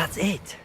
That's it.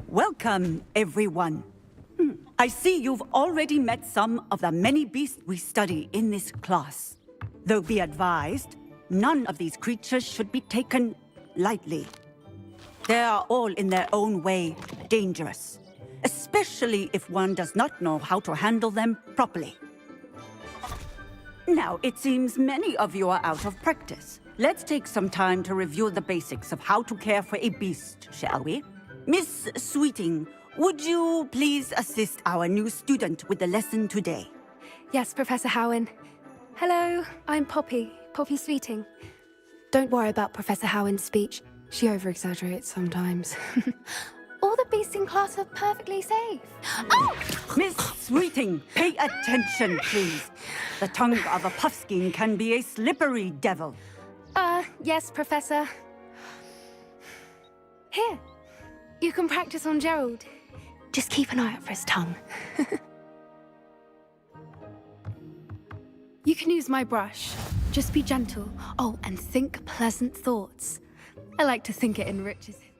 Welcome, everyone. I see you've already met some of the many beasts we study in this class. Though be advised, none of these creatures should be taken lightly. They are all in their own way dangerous, especially if one does not know how to handle them properly. Now, it seems many of you are out of practice. Let's take some time to review the basics of how to care for a beast, shall we? Miss Sweeting, would you please assist our new student with the lesson today? Yes, Professor Howen. Hello, I'm Poppy Sweeting. Don't worry about Professor Howen's speech. She over-exaggerates sometimes. All the beasts in class are perfectly safe. Oh! Miss Sweeting, pay attention, please. The tongue of a puffskein can be a slippery devil. Yes, Professor. Here, you can practice on Gerald. Just keep an eye out for his tongue. You can use my brush. Just be gentle. Oh, and think pleasant thoughts. I like to think it enriches it.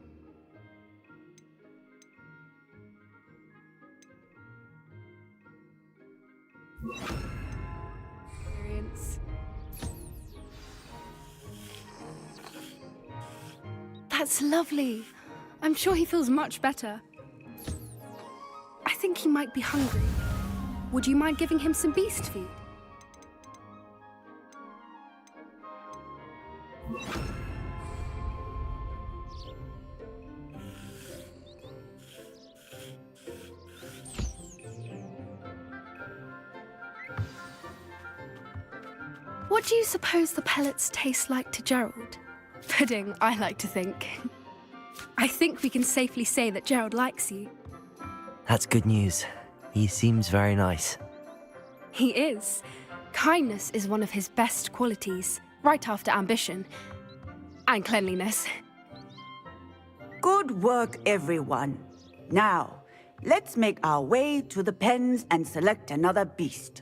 Experience. That's lovely. I'm sure he feels much better. I think he might be hungry. Would you mind giving him some beast feed? What do you suppose the pellets taste like to Gerald? Pudding, I like to think. I think we can safely say that Gerald likes you. That's good news. He seems very nice. He is. Kindness is one of his best qualities, right after ambition. And cleanliness. Good work, everyone. Now, let's make our way to the pens and select another beast.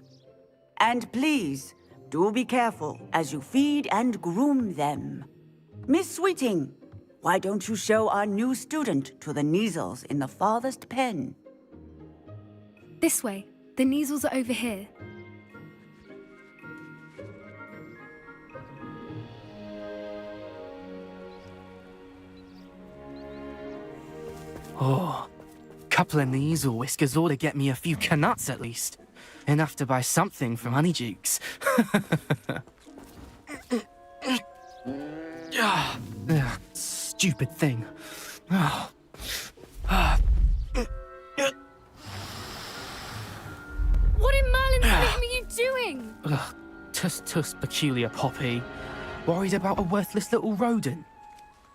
And please, do be careful as you feed and groom them. Miss Sweeting, why don't you show our new student to the Kneazles in the farthest pen? This way. The Kneazles are over here. Oh, couple of Kneazle whiskers ought to get me a few canuts at least. Enough to buy something from Honeydukes. Stupid thing. What in Merlin's name are you doing? Tuss, peculiar Poppy. Worried about a worthless little rodent.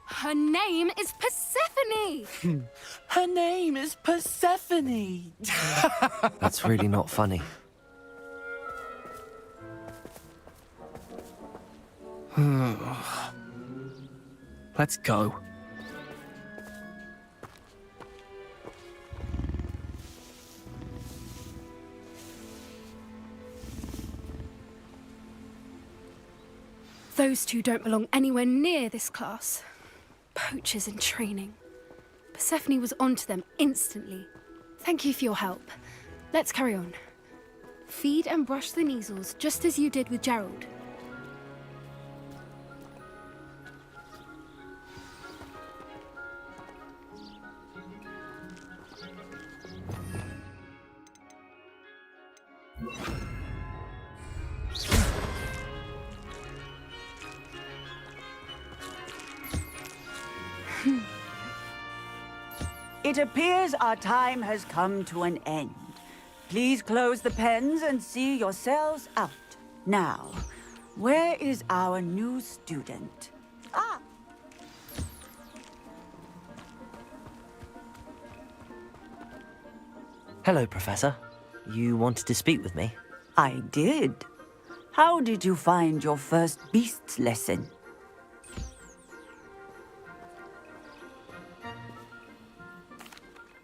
Her name is Persephone! Her name is Persephone! That's really not funny. Let's go. Those two don't belong anywhere near this class. Poachers in training. Persephone was onto them instantly. Thank you for your help. Let's carry on. Feed and brush the Kneazles just as you did with Gerald. It appears our time has come to an end. Please close the pens and see yourselves out. Now, where is our new student? Ah! Hello, Professor. You wanted to speak with me? I did. How did you find your first beasts lesson?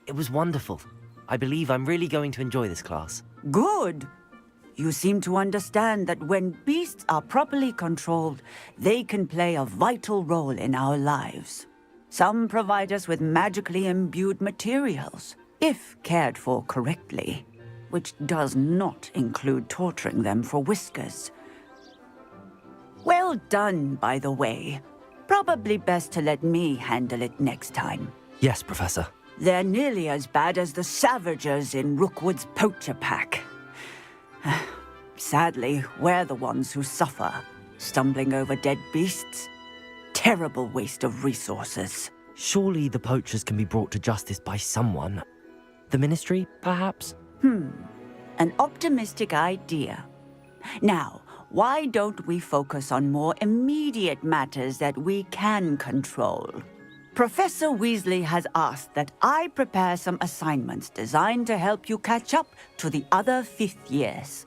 It was wonderful. I believe I'm really going to enjoy this class. Good. You seem to understand that when beasts are properly controlled, they can play a vital role in our lives. Some provide us with magically imbued materials, if cared for correctly, which does not include torturing them for whiskers. Well done, by the way. Probably best to let me handle it next time. Yes, Professor. They're nearly as bad as the Savagers in Rookwood's poacher pack. Sadly, we're the ones who suffer, stumbling over dead beasts. Terrible waste of resources. Surely the poachers can be brought to justice by someone. The Ministry, perhaps? An optimistic idea. Now, why don't we focus on more immediate matters that we can control? Professor Weasley has asked that I prepare some assignments designed to help you catch up to the other fifth years.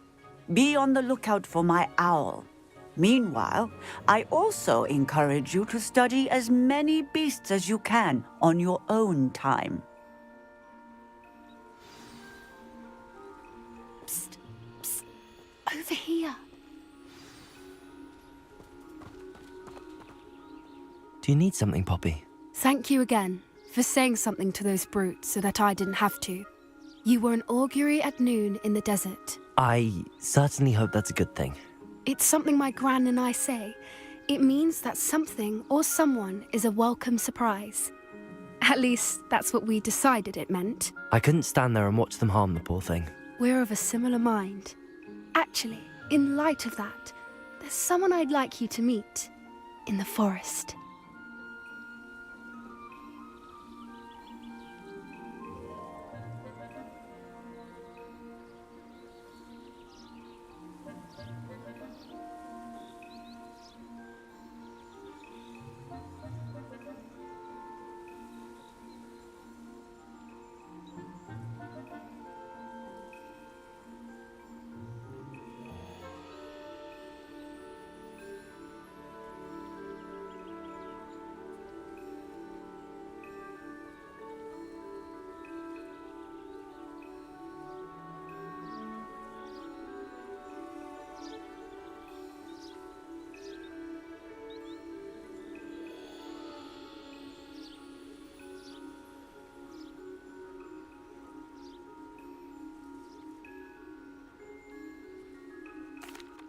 Be on the lookout for my owl. Meanwhile, I also encourage you to study as many beasts as you can on your own time. Psst, psst, over here. Do you need something, Poppy? Thank you again for saying something to those brutes so that I didn't have to. You were an augury at noon in the desert. I certainly hope that's a good thing. It's something my gran and I say. It means that something or someone is a welcome surprise. At least, that's what we decided it meant. I couldn't stand there and watch them harm the poor thing. We're of a similar mind. Actually, in light of that, there's someone I'd like you to meet. in the forest.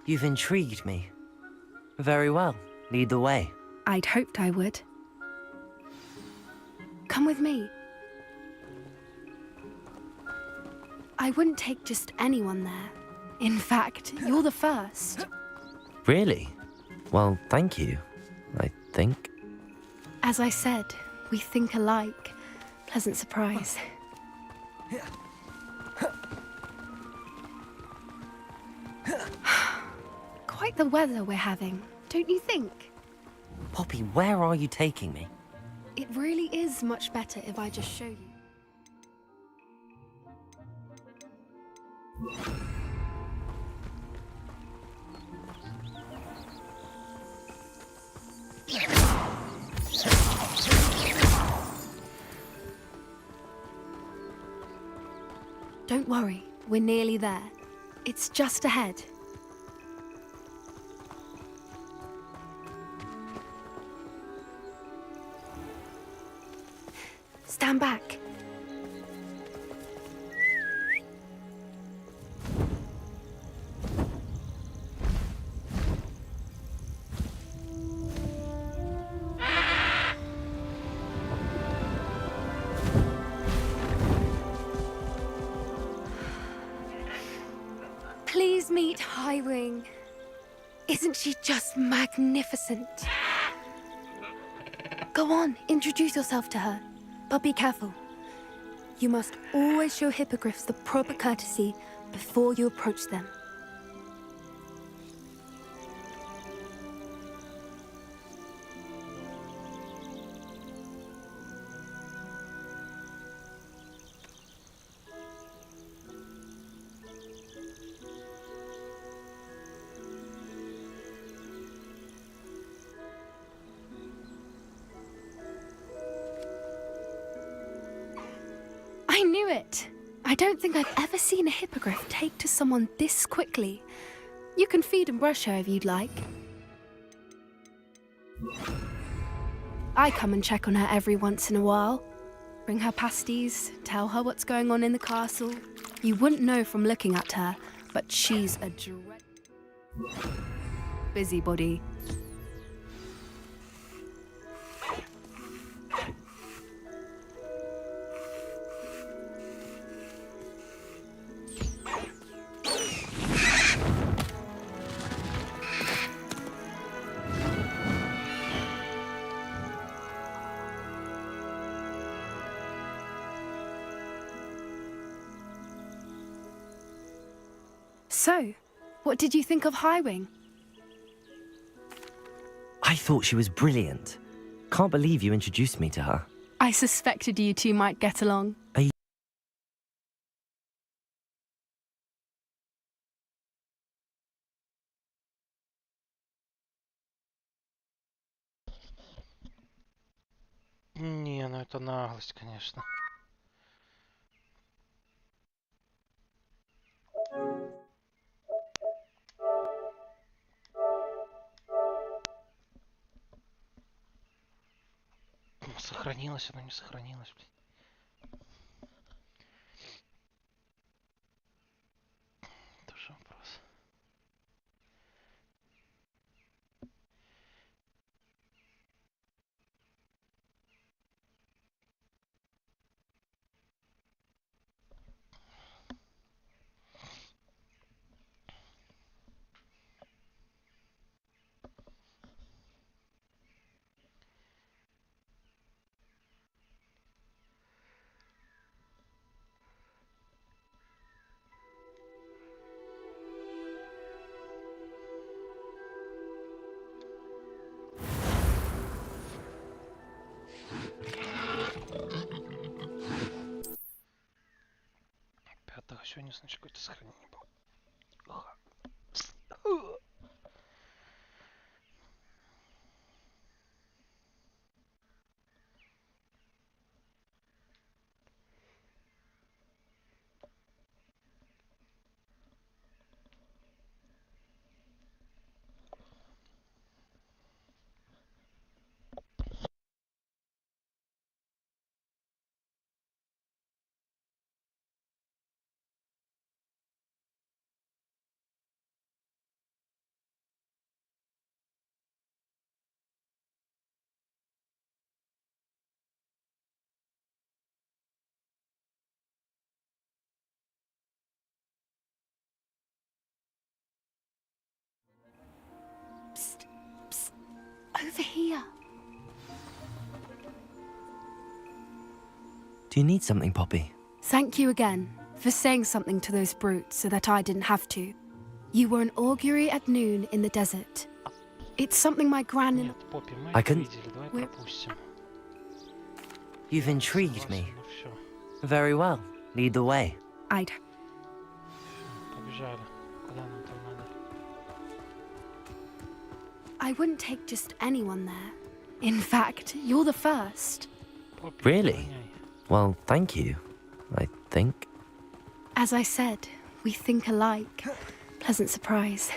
You've intrigued me. Very well. Lead the way. I'd hoped I would. Come with me. I wouldn't take just anyone there. In fact, you're the first. Really? Well, thank you, I think. As I said, we think alike. Pleasant surprise. Quite the weather we're having, don't you think? Poppy, where are you taking me? It really is much better if I just show you. Don't worry, we're nearly there. It's just ahead. Stand back. Please meet Highwing. Isn't she just magnificent? Go on, introduce yourself to her. But be careful. You must always show hippogriffs the proper courtesy before you approach them. I knew it! I don't think I've ever seen a hippogriff take to someone this quickly. You can feed and brush her if you'd like. I come and check on her every once in a while. Bring her pasties, tell her what's going on in the castle. You wouldn't know from looking at her, but she's a busybody. So, what did you think of Highwing? I thought she was brilliant. Can't believe you introduced me to her. I suspected you two might get along. Не, ну это наглость, конечно. Сохранилось, оно не сохранилось, блин. Тоже вопрос. сегодня, значит, какое-то сохранение было. Psst, psst, over here. Do you need something, Poppy? Thank you again for saying something to those brutes so that I didn't have to. You were an augury at noon in the desert. It's something my gran and... Нет, Поппи, мы I это couldn't- видели, давай We're- пропустим. You've intrigued me. Ну все, Very well. Lead the way. I'd... побежали. Куда нам там надо? I wouldn't take just anyone there. In fact, you're the first. Поппи, Really? догоняй. Well, thank you, I think. As I said, we think alike. Pleasant surprise.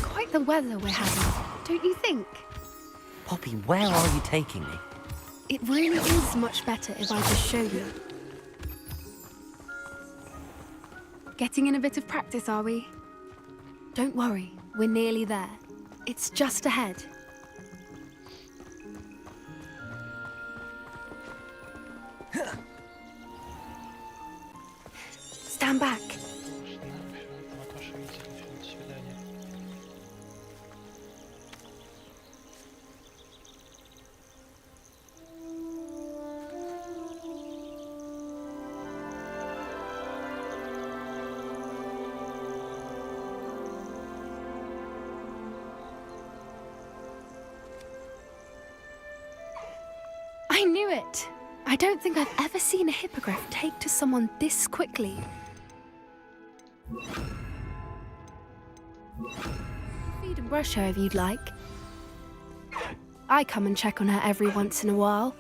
Quite the weather we're having, don't you think? Poppy, where are you taking me? It really is much better if I just show you. Getting in a bit of practice, are we? Don't worry, we're nearly there. It's just ahead. Stand back. Мы тоже видели, до свидания. I knew it. I don't think I've ever seen a hippogriff take to someone this quickly. Feed and brush her if you'd like. I come and check on her every once in a while.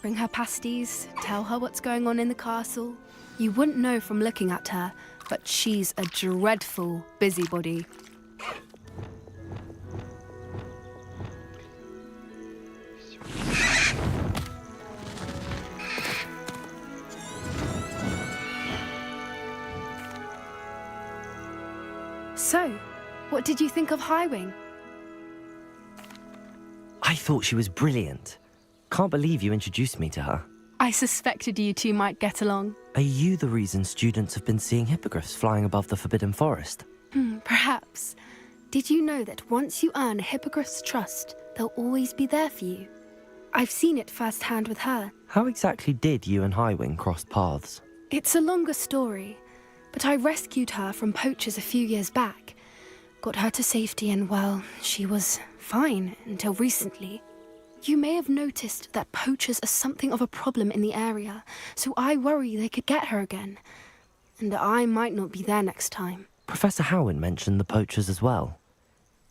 Bring her pasties, tell her what's going on in the castle. You wouldn't know from looking at her, but she's a dreadful busybody. So, what did you think of Highwing? I thought she was brilliant. Can't believe you introduced me to her. I suspected you two might get along. Are you the reason students have been seeing hippogriffs flying above the Forbidden Forest? Perhaps. Did you know that once you earn a hippogriff's trust, they'll always be there for you? I've seen it firsthand with her. How exactly did you and Highwing cross paths? It's a longer story, but I rescued her from poachers a few years back. Got her to safety and, well, she was fine until recently. You may have noticed that poachers are something of a problem in the area, so I worry they could get her again. And I might not be there next time. Professor Howin mentioned the poachers as well.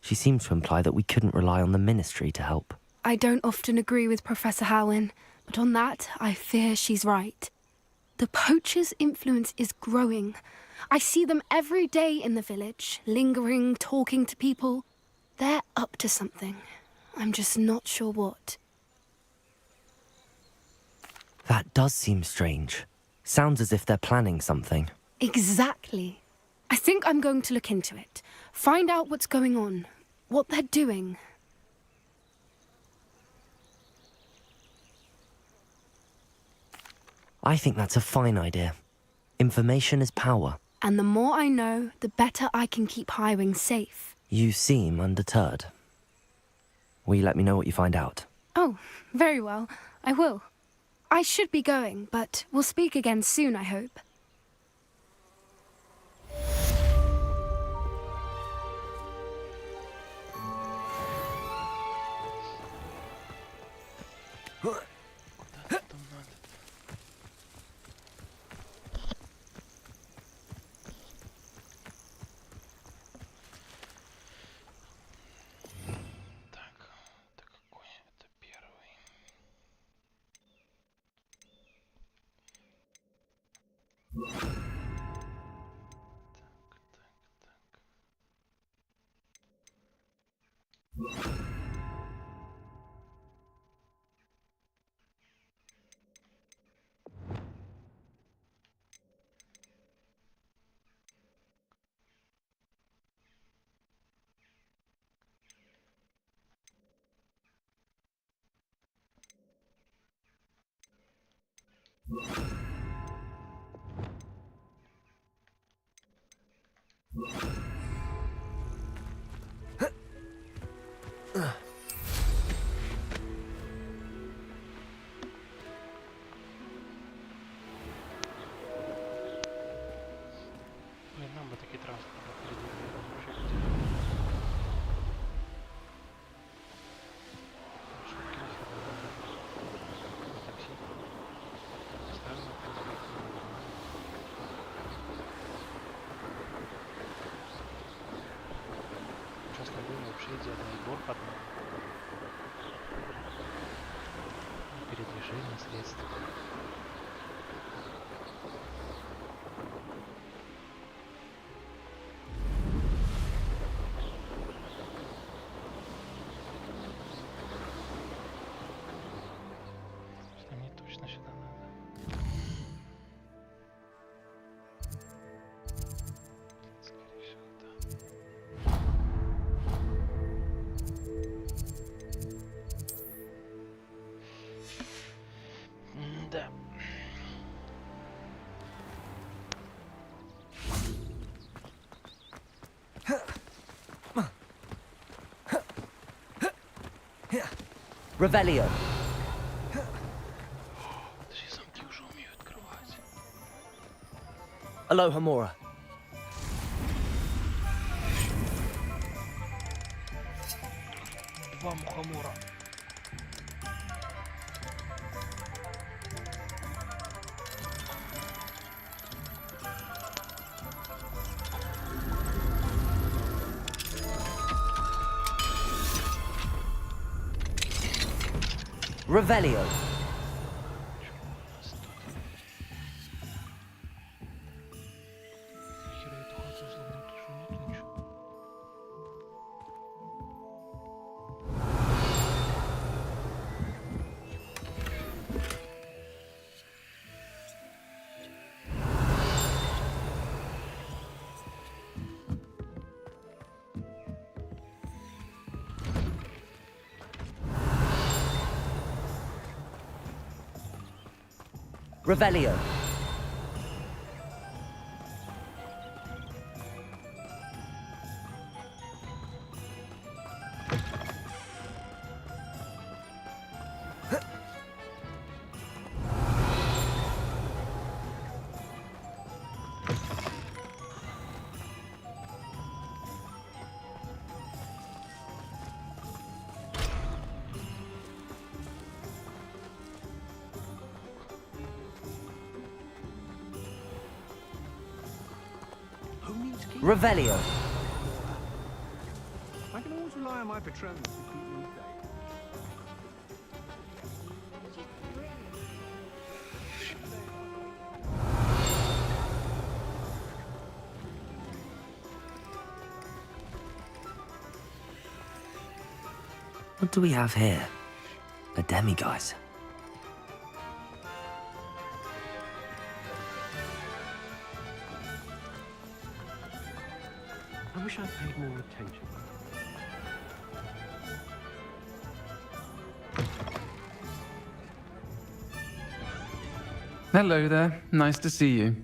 She seemed to imply that we couldn't rely on the Ministry to help. I don't often agree with Professor Howin, but on that, I fear she's right. The poachers' influence is growing. I see them every day in the village, lingering, talking to people. They're up to something. I'm just not sure what. That does seem strange. Sounds as if they're planning something. Exactly. I think I'm going to look into it. Find out what's going on, what they're doing. I think that's a fine idea. Information is power. And the more I know, the better I can keep Highwing safe. You seem undeterred. Will you let me know what you find out? Oh, very well. I will. I should be going, but we'll speak again soon, I hope. Блин, нам бы такие транспорт такси. Ставим сейчас на время вообще идеальный двор под нами. Передвижение средств. Что мне точно сюда надо. Скорее всего, да. Да. Revelio. Даже замки уже умею открывать. Aloha Mora. Два мухомора. Revelio. Хера эту хату взломать, что нет ничего. Revelio. Revelio. I can always rely on my patrons to keep me safe. What do we have here? A demiguise. I wish I'd paid more attention. Hello there. Nice to see you.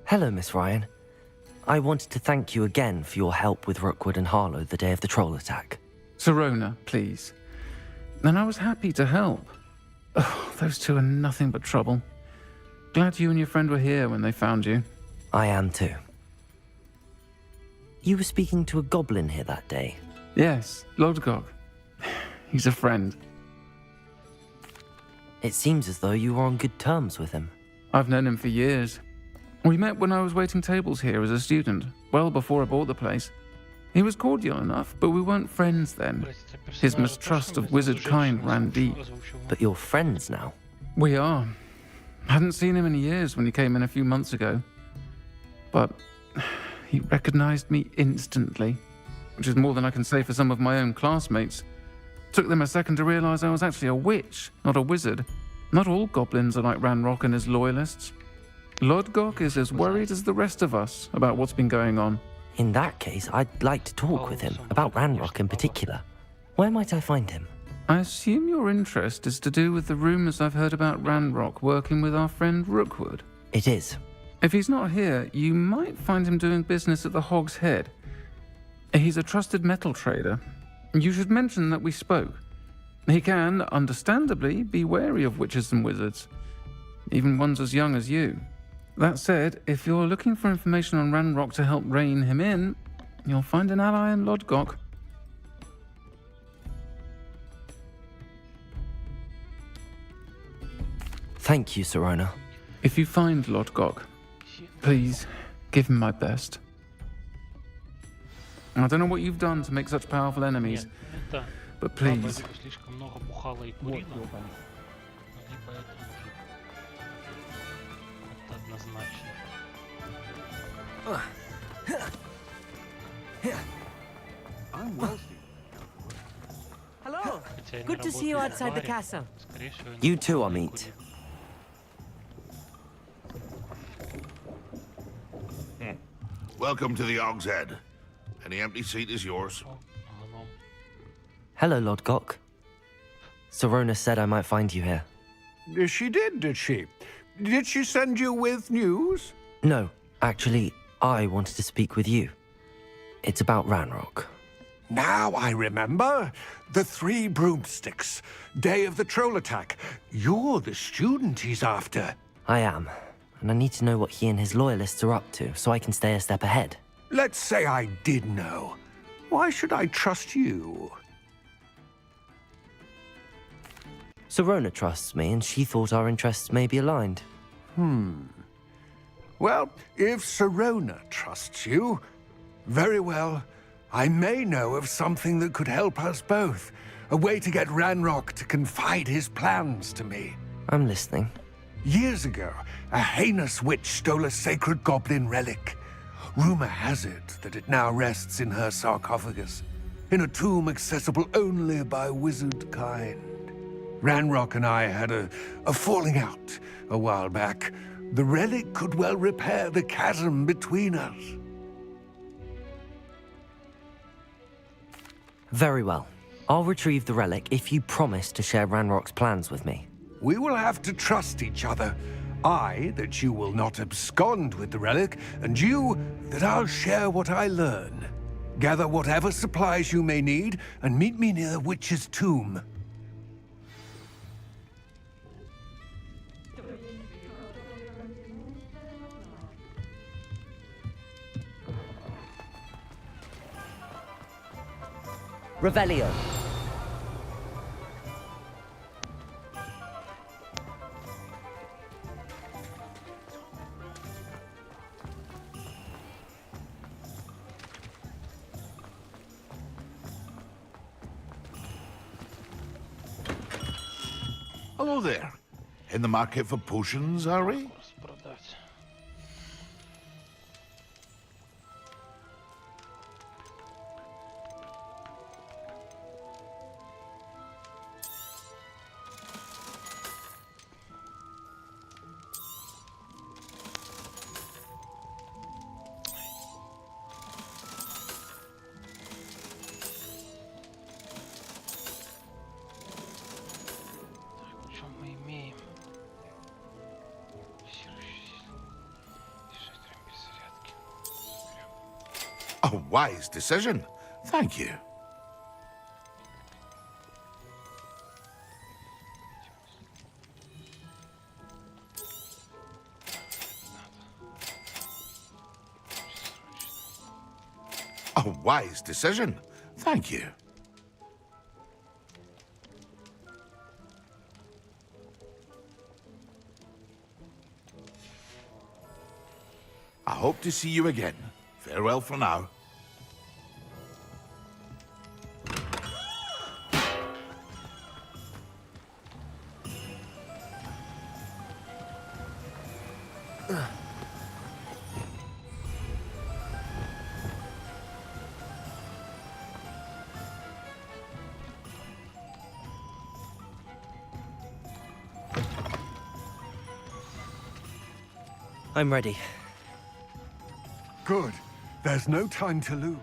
Hello, Miss Ryan. I wanted to thank you again for your help with Rookwood and Harlow the day of the troll attack. Serona, please. And I was happy to help. Oh, those two are nothing but trouble. Glad you and your friend were here when they found you. I am too. You were speaking to a goblin here that day. Yes, Lodgok. He's a friend. It seems as though you were on good terms with him. I've known him for years. We met when I was waiting tables here as a student, well before I bought the place. He was cordial enough, but we weren't friends then. His mistrust of wizard kind ran deep. But you're friends now? We are. Hadn't seen him in years when he came in a few months ago. But he recognized me instantly. which is more than I can say for some of my own classmates. Took them a second to realise I was actually a witch, not a wizard. Not all goblins are like Ranrock and his loyalists. Lodgok is as worried as the rest of us about what's been going on. In that case, I'd like to talk with him, about Ranrock in particular. Where might I find him? I assume your interest is to do with the rumours I've heard about Ranrock working with our friend Rookwood. It is. If he's not here, you might find him doing business at the Hog's Head. He's a trusted metal trader. You should mention that we spoke. He can, understandably, be wary of witches and wizards, even ones as young as you. That said, if you're looking for information on Ranrock to help rein him in, you'll find an ally in Lodgok. Thank you, Serona. If you find Lodgok, please give him my best. I don't know what you've done to make such powerful enemies, Это but please. либо слишком много бухала и курила, либо это мужик. Это однозначно. Hello. Хотя они Good to see you работают в outside the баре, castle. скорее всего, они You too, бухали и Amit. курили. Welcome to the Hog's Head. Any empty seat is yours. Гном. Hello, Lodgok. Serona said I might find you here. She did she? Did she send you with news? No, actually, I wanted to speak with you. It's about Ranrock. Now I remember. The 3 broomsticks. Day of the troll attack. You're the student he's after. I am, and I need to know what he and his loyalists are up to so I can stay a step ahead. Let's say I did know. Why should I trust you? Serona trusts me, and she thought our interests may be aligned. Well, if Serona trusts you, very well. I may know of something that could help us both. A way to get Ranrock to confide his plans to me. I'm listening. Years ago, a heinous witch stole a sacred goblin relic. Rumor has it that it now rests in her sarcophagus, in a tomb accessible only by wizard kind. Ranrock and I had a falling out a while back. The relic could well repair the chasm between us. Very well. I'll retrieve the relic if you promise to share Ranrock's plans with me. We will have to trust each other. I, that you will not abscond with the relic, and you, that I'll share what I learn. Gather whatever supplies you may need, and meet me near the witch's tomb. Revelio. Hello there. In the market for potions, are we? Продать. Так, что мы имеем? A wise decision. Thank you. A wise decision. Thank you. I hope to see you again. Farewell for now. I'm ready. Good. There's no time to lose.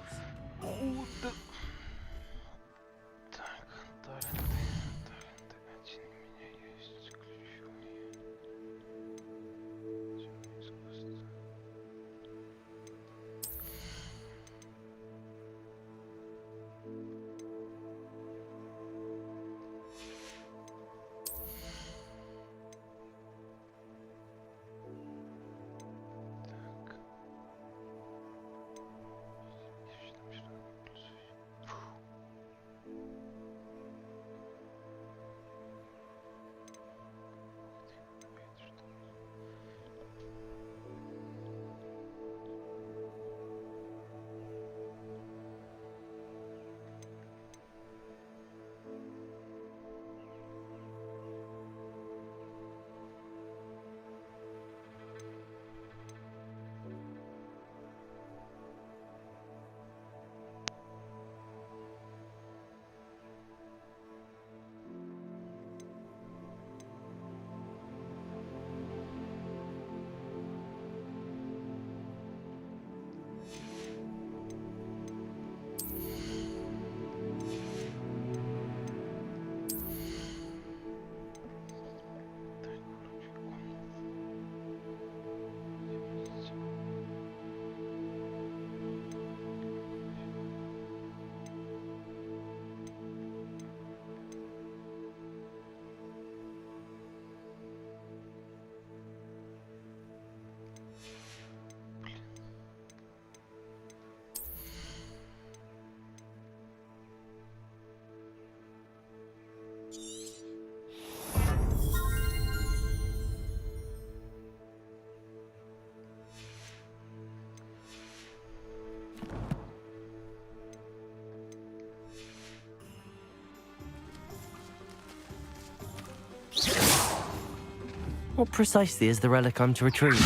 What precisely is the relic I'm to retrieve?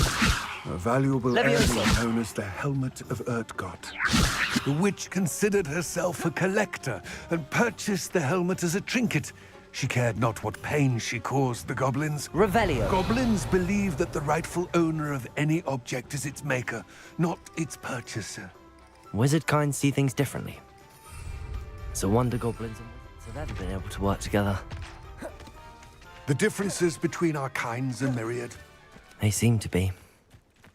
A valuable Leviosa. heirloom known as the Helmet of Urtgott. The witch considered herself a collector and purchased the helmet as a trinket. She cared not what pain she caused the goblins. Revelio. Goblins believe that the rightful owner of any object is its maker, not its purchaser. Wizard kind see things differently. So wonder goblins and wizards have ever been able to work together. The differences between our kinds are myriad. They seem to be.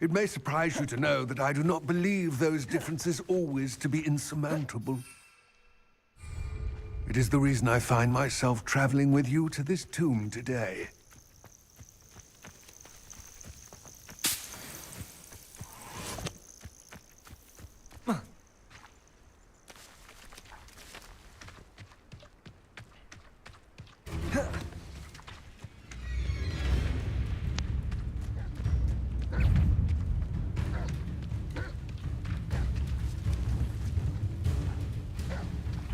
It may surprise you to know that I do not believe those differences always to be insurmountable. It is the reason I find myself traveling with you to this tomb today.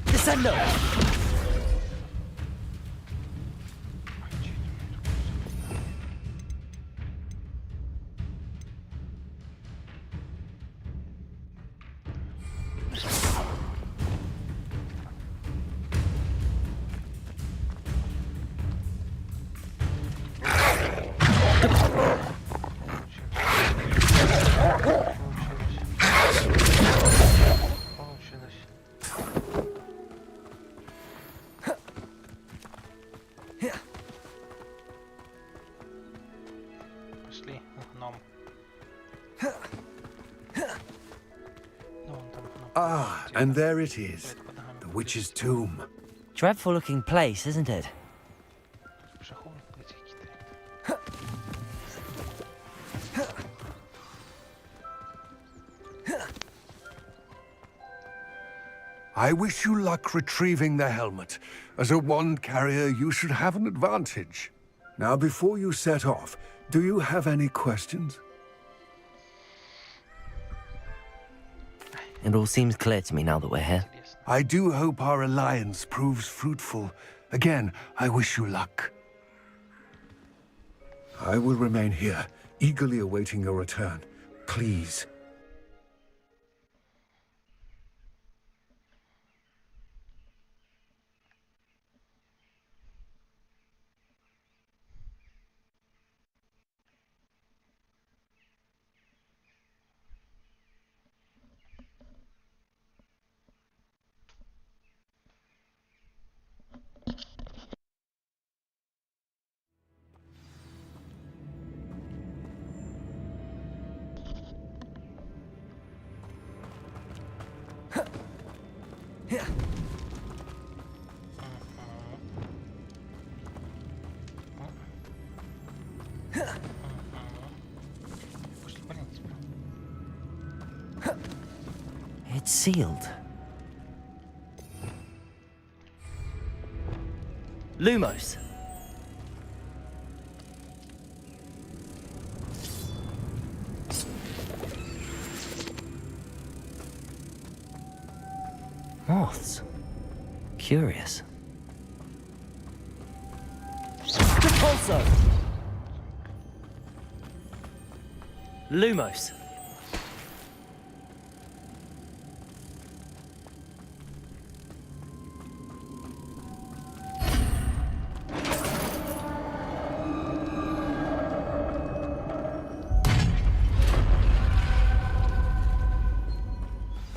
Descendo! Ah, and there it is. The witch's tomb. Dreadful looking place, isn't it? I wish you luck retrieving the helmet. As a wand carrier, you should have an advantage. Now, before you set off, do you have any questions? It all seems clear to me now that we're here. I do hope our alliance proves fruitful. Again, I wish you luck. I will remain here, eagerly awaiting your return. Please. sealed. Lumos. Moths. Curious. Repulso. Lumos.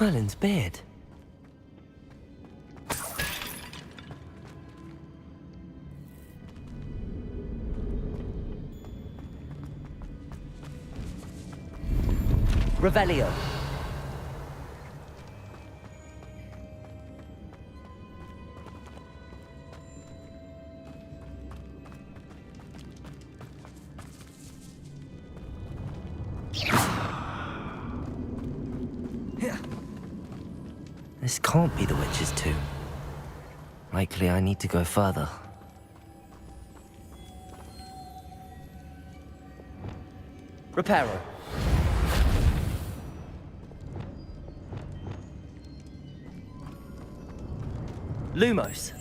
Merlin's beard. Revelio. This can't be the witch's tomb. Likely I need to go further. Reparo. Lumos.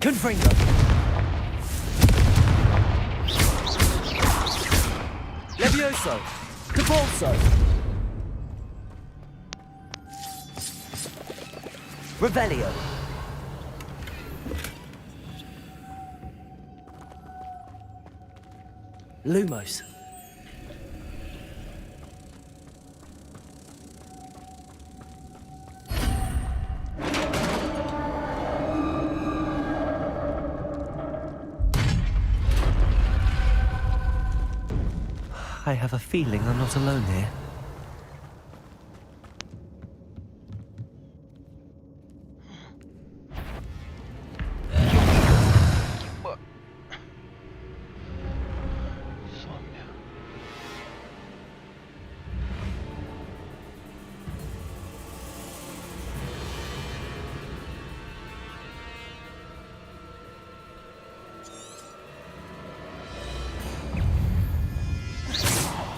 Confringo. Levioso. Capolso. Revelio. Lumos. I have a feeling I'm not alone here.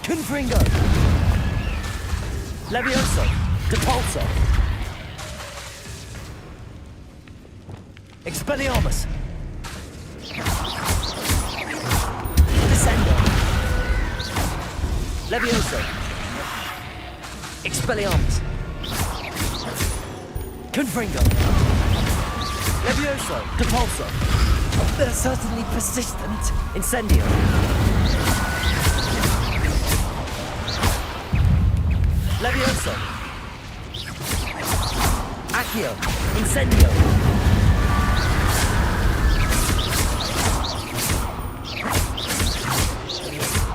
Confringo! Levioso! Depulso! Expelliarmus! Descendo! Levioso! Expelliarmus! Confringo! Levioso! Depulso! They're certainly persistent! Incendio! Levioso! Accio! Incendio!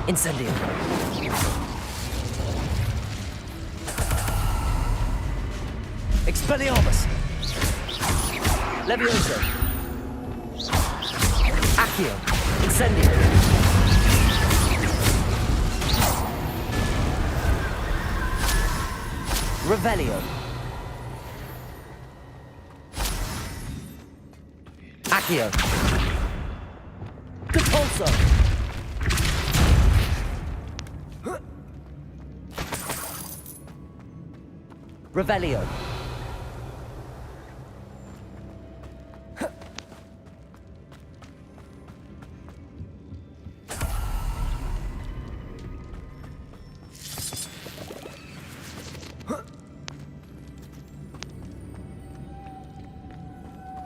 Incendio! Expelliarmus! Levioso! Accio! Incendio! Revelio. Accio. Capolso. Revelio.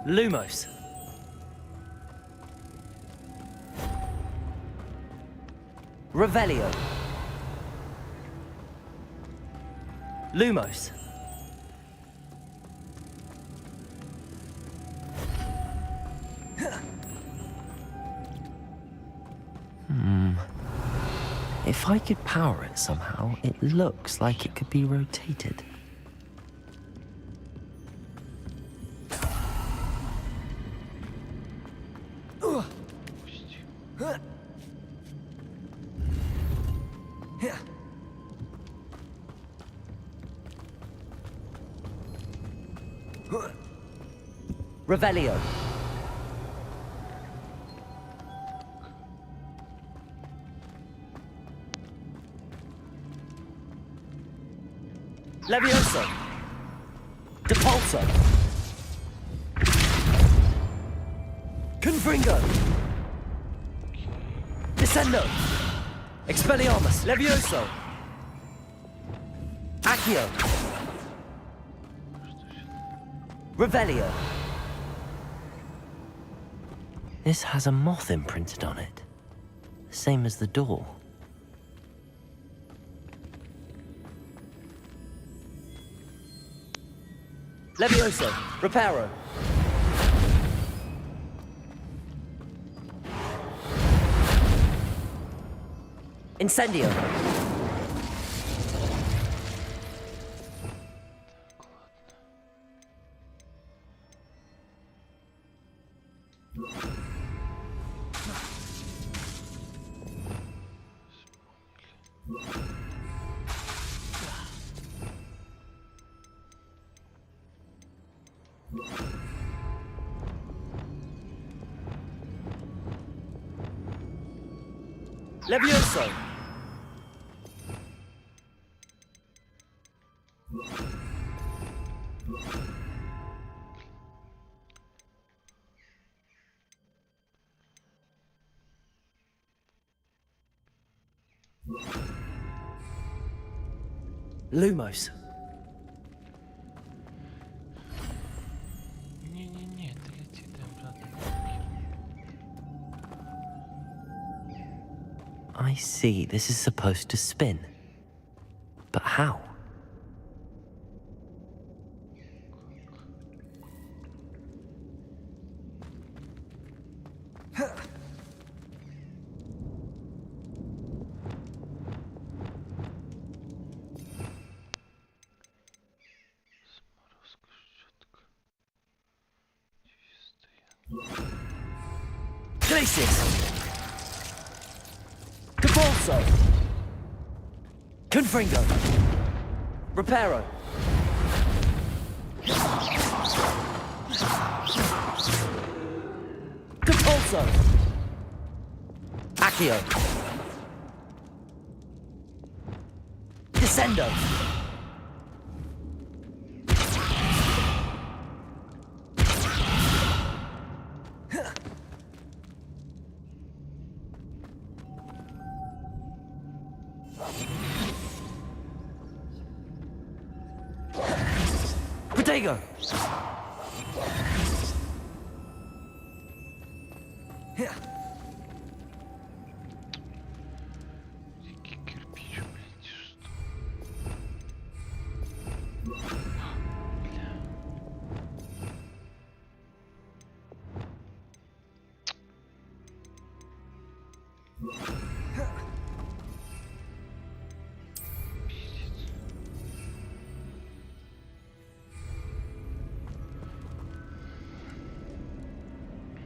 Lumos. Revelio. Lumos. If I could power it somehow, it looks like it could be rotated. Revelio. Levioso. Depulso. Confringo. Descendo. Expelliarmus. Levioso. Accio. Revelio. This has a moth imprinted on it. Same as the door. Levioso. Reparo. Incendio. Levioso. Lumos. Не-не-не, ты лети, ты обратно. I see. This is supposed to spin. But how? Glacius! Depulso! Confringo! Reparo! Depulso! Accio! Descendo! Protego! Дикий кирпич, блядь, что? Бля.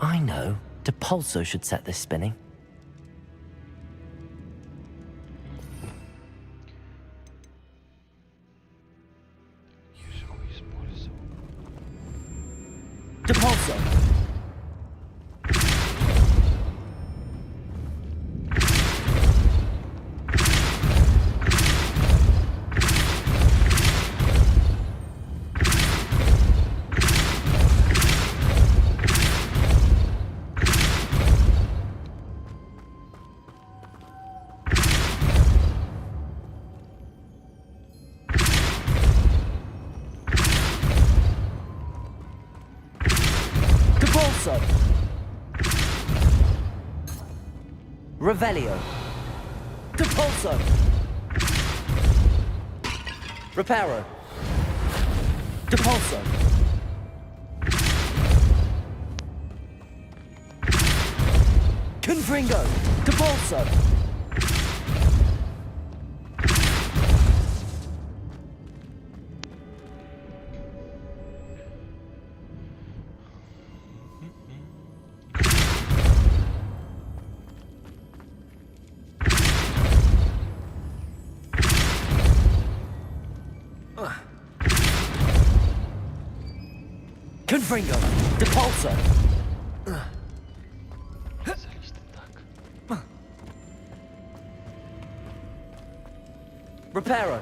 I know. Depulso should set this spinning. Я же его использовал. Depulso! Depulso! Revelio! Depulso! Reparo! Depulso! Confringo! Depulso! Fringo. Depulso. Специалисты, так. Reparo.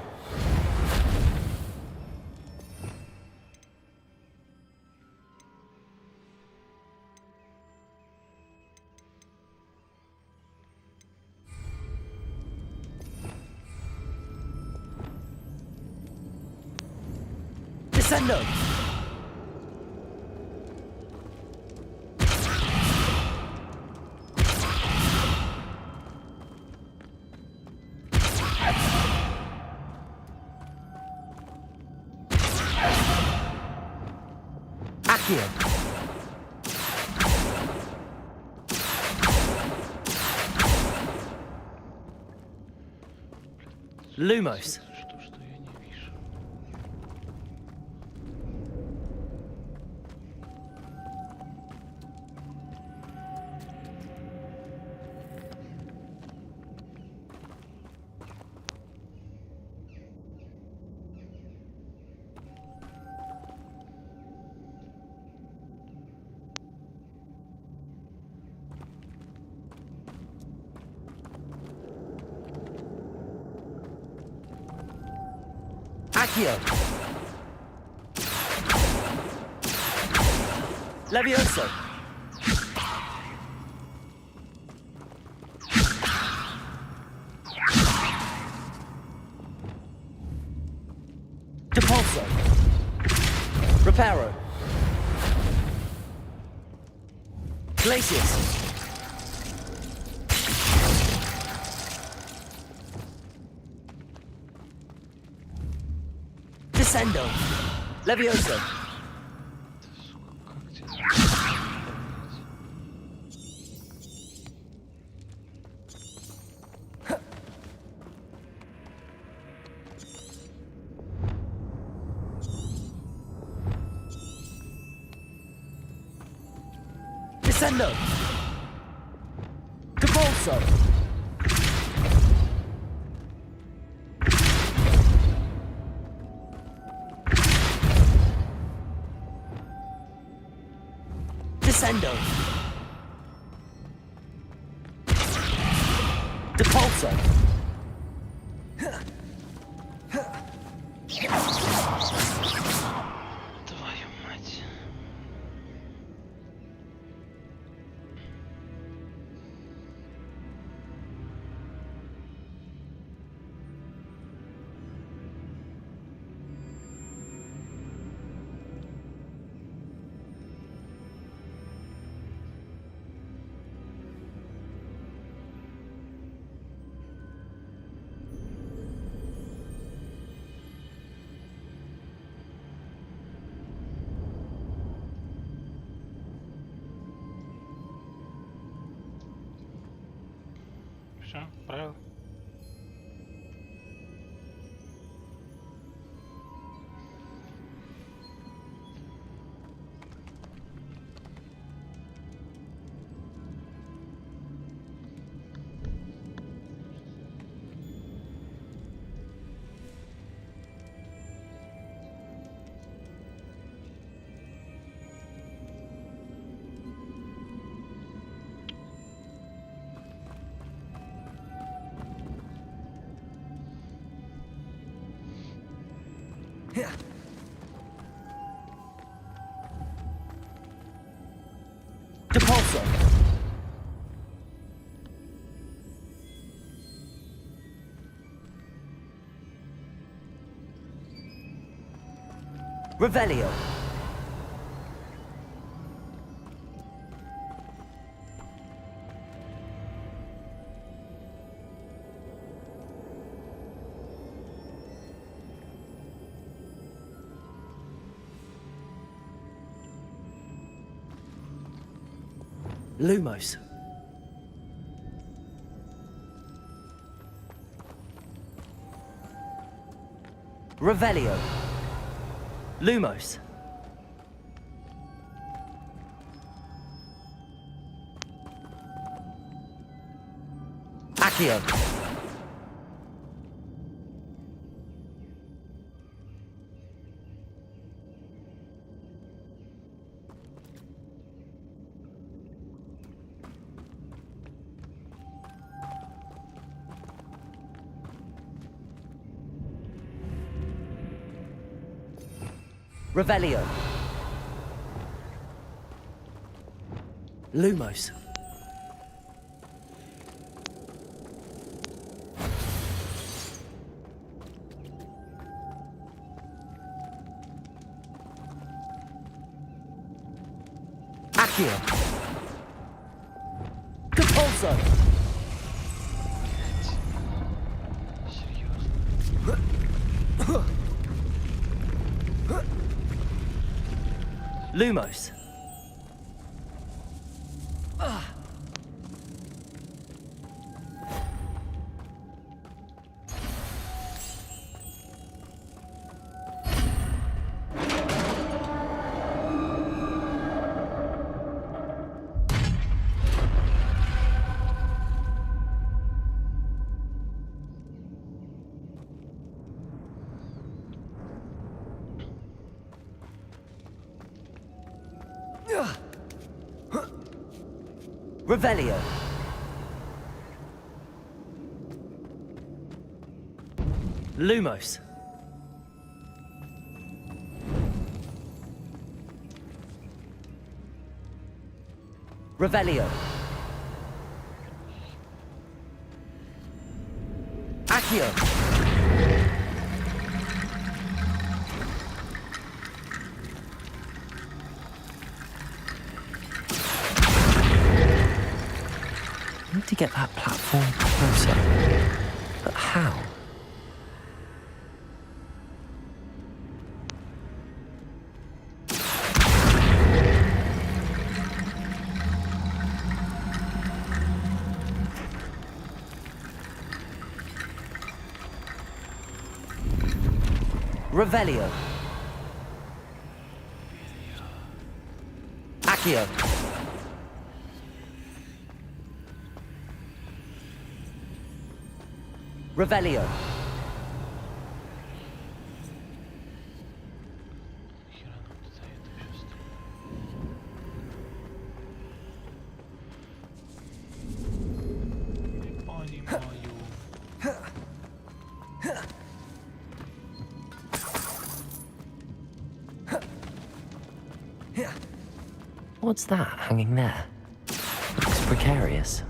Descendo. Accio. Lumos. Что я не вижу. Accio. Levioso. Depulso. Reparo. Glacius. Descendo. Levioso. Как тебе? Descendo. Depulso. Descendo. Depulso. Твою мать. Все, правильно. Depulso. Revelio. Lumos. Revelio. Lumos. Accio. Revelio. Lumos. Accio. Capulso. Lumos. Revelio. Lumos. Revelio. Accio. I need to get that platform closer. But how? Revelio. Accio. Revelio. What's that hanging there? Looks precarious.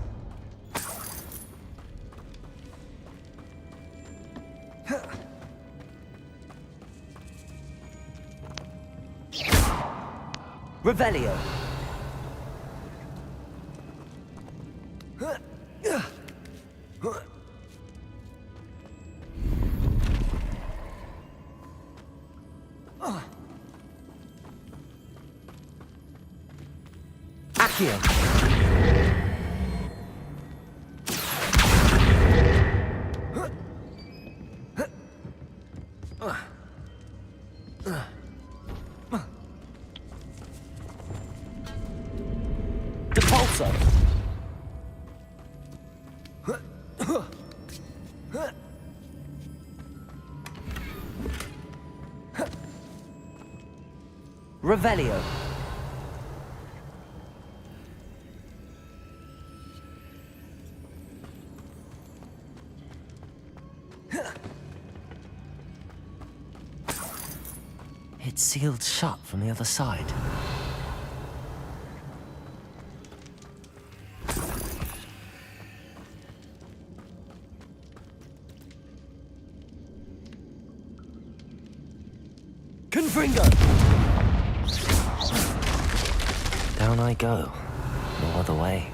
Revelio. Accio. Depulso. Revelio. It's sealed shut from the other side. Confringo! Down I go. No other way.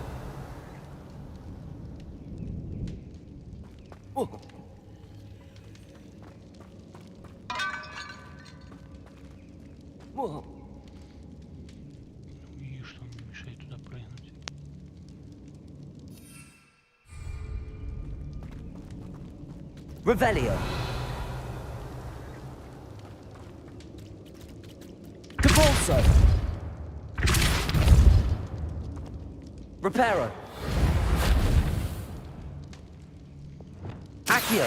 И что мне мешает туда прыгнуть? Revelio. Capulso. Reparo. Accio.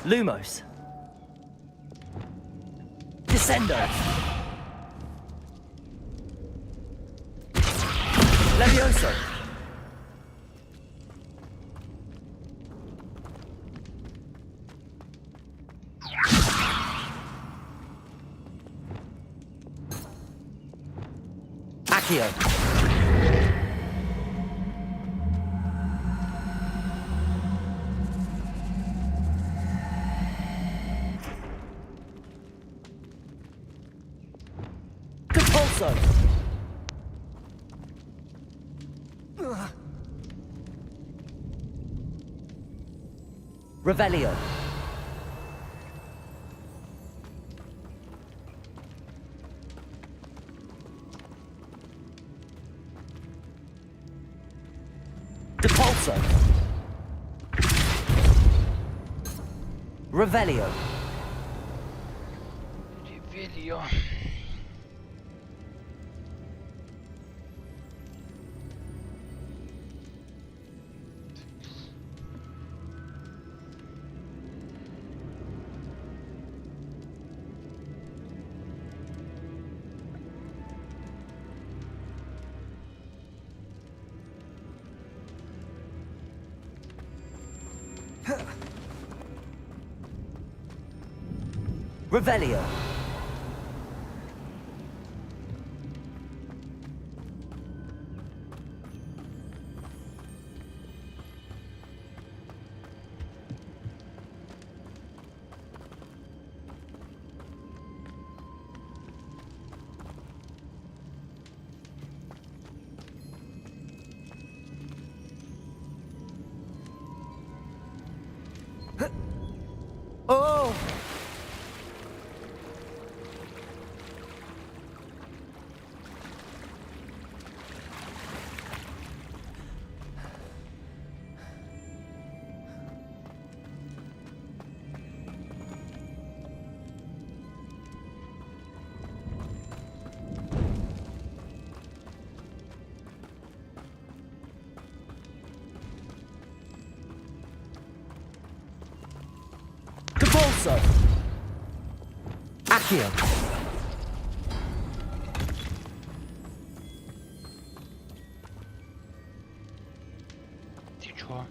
Lumos. Descendo. Levioso. Accio. Compulso. Revelio. Depulso. Revelio. Revelio. Revelio. Oh! Compulso. Accio. Ты чё?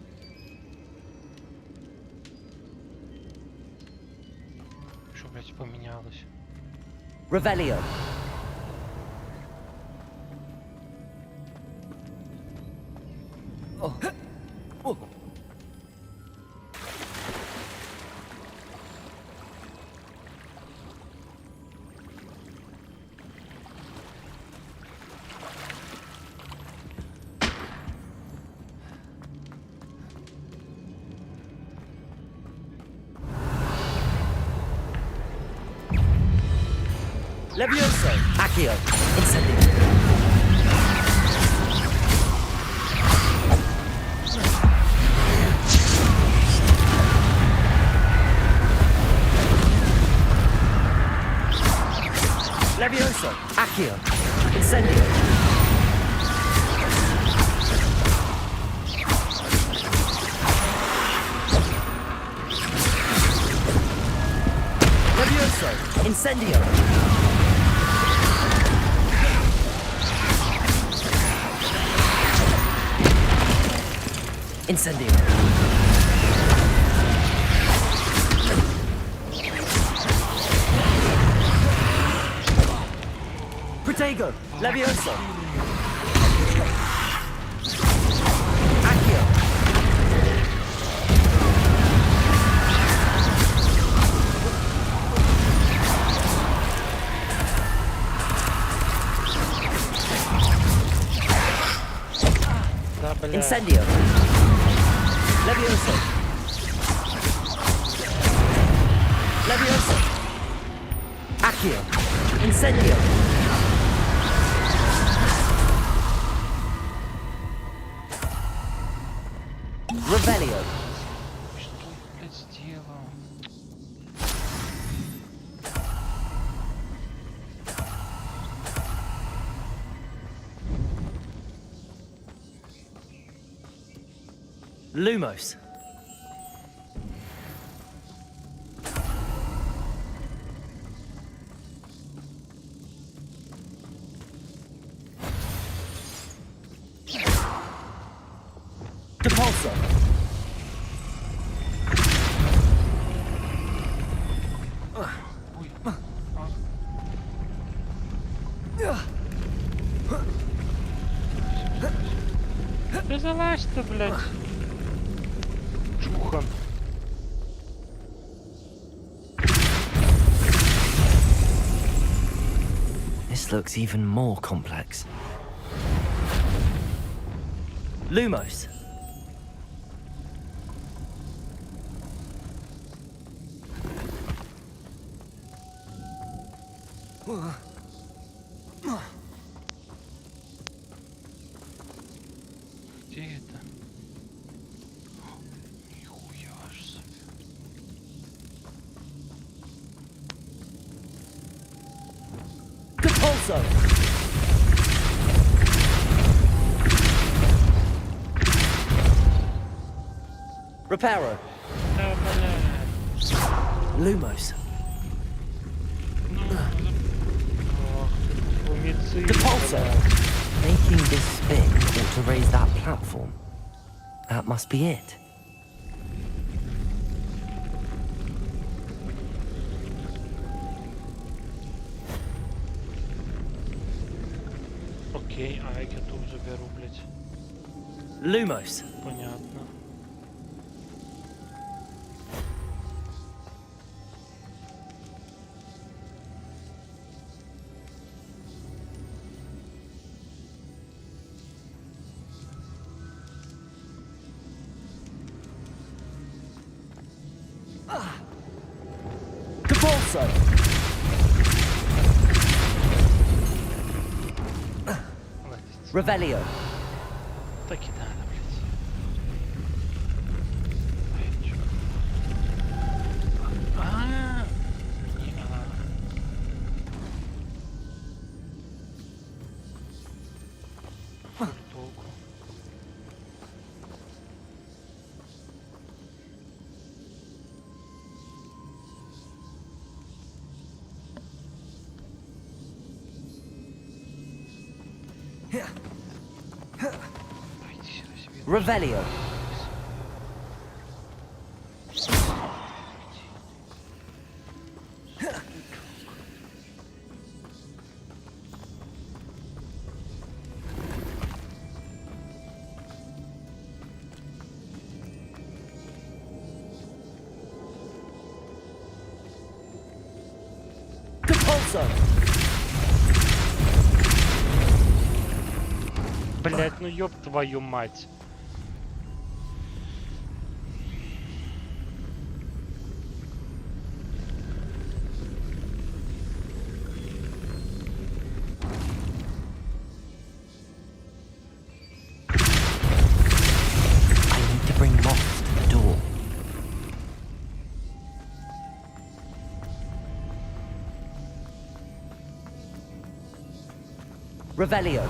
Что, блядь, поменялось? Revelio. Oh. Oh. Levioso. Accio. Incendio. Levioso. Accio. Incendio. Levioso. Incendio. Incendio. Protego. Levioso. Accio. Incendio. Levioso. Levioso. Accio. Incendio. Revelio. Что он, блядь, сделал? Lumos. Depulso. Ой. просто, блядь, чухан. This looks even more complex. Lumos. Где это? Нихуя ж себе. Compulso. Reparo. Да, блядь. Lumos. Depulso. Making this spin ought to raise that platform. That must be it. Окей, а я тут заберу, блядь. Lumos. Понятно. Compulso. Revelio. Так и надо, блядь. Толку. Revelio. Compulso. Блять, ну ёб твою мать. I need to bring moths to the door. Revelio.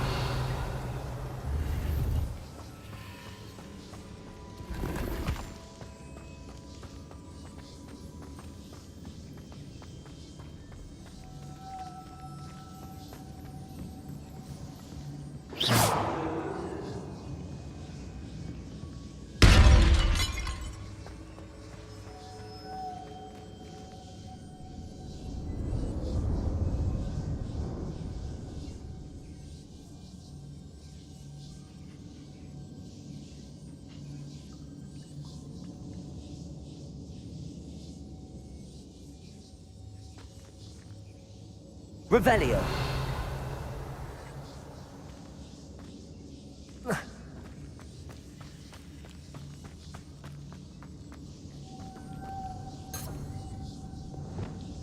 Revelio.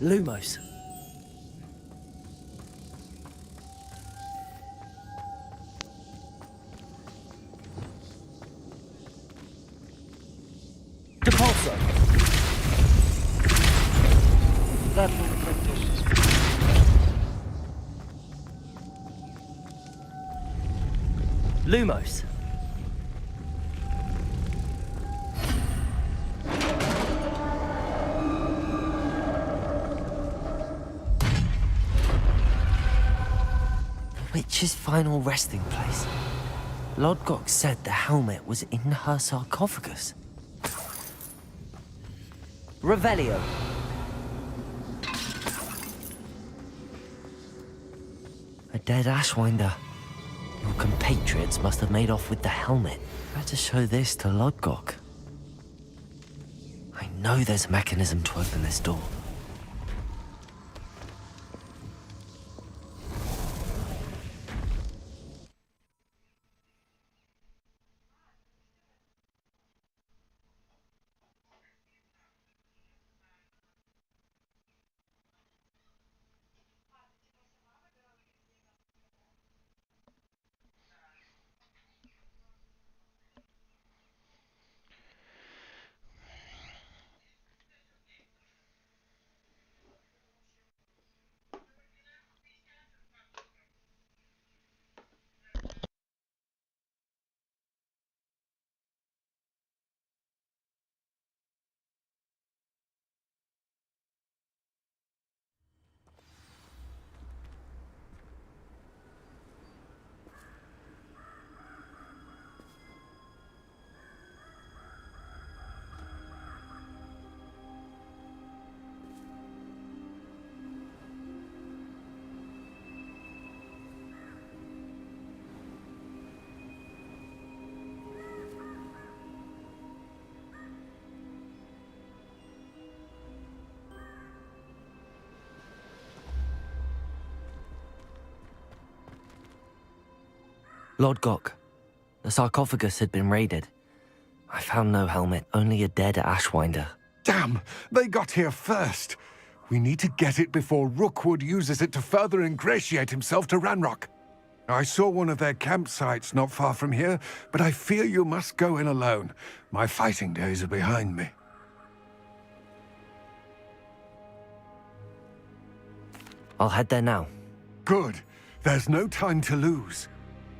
Lumos. Depulso. Да, тут поддержка. Lumos. The witch's final resting place. Lodgok said the helmet was in her sarcophagus. Revelio. A dead ashwinder. Your compatriots must have made off with the helmet. Better show this to Lodgok. I know there's a mechanism to open this door. Lodgok, the sarcophagus had been raided. I found no helmet, only a dead Ashwinder. Damn! They got here first. We need to get it before Rookwood uses it to further ingratiate himself to Ranrock. I saw one of their campsites not far from here, but I fear you must go in alone. My fighting days are behind me. I'll head there now. Good. There's no time to lose.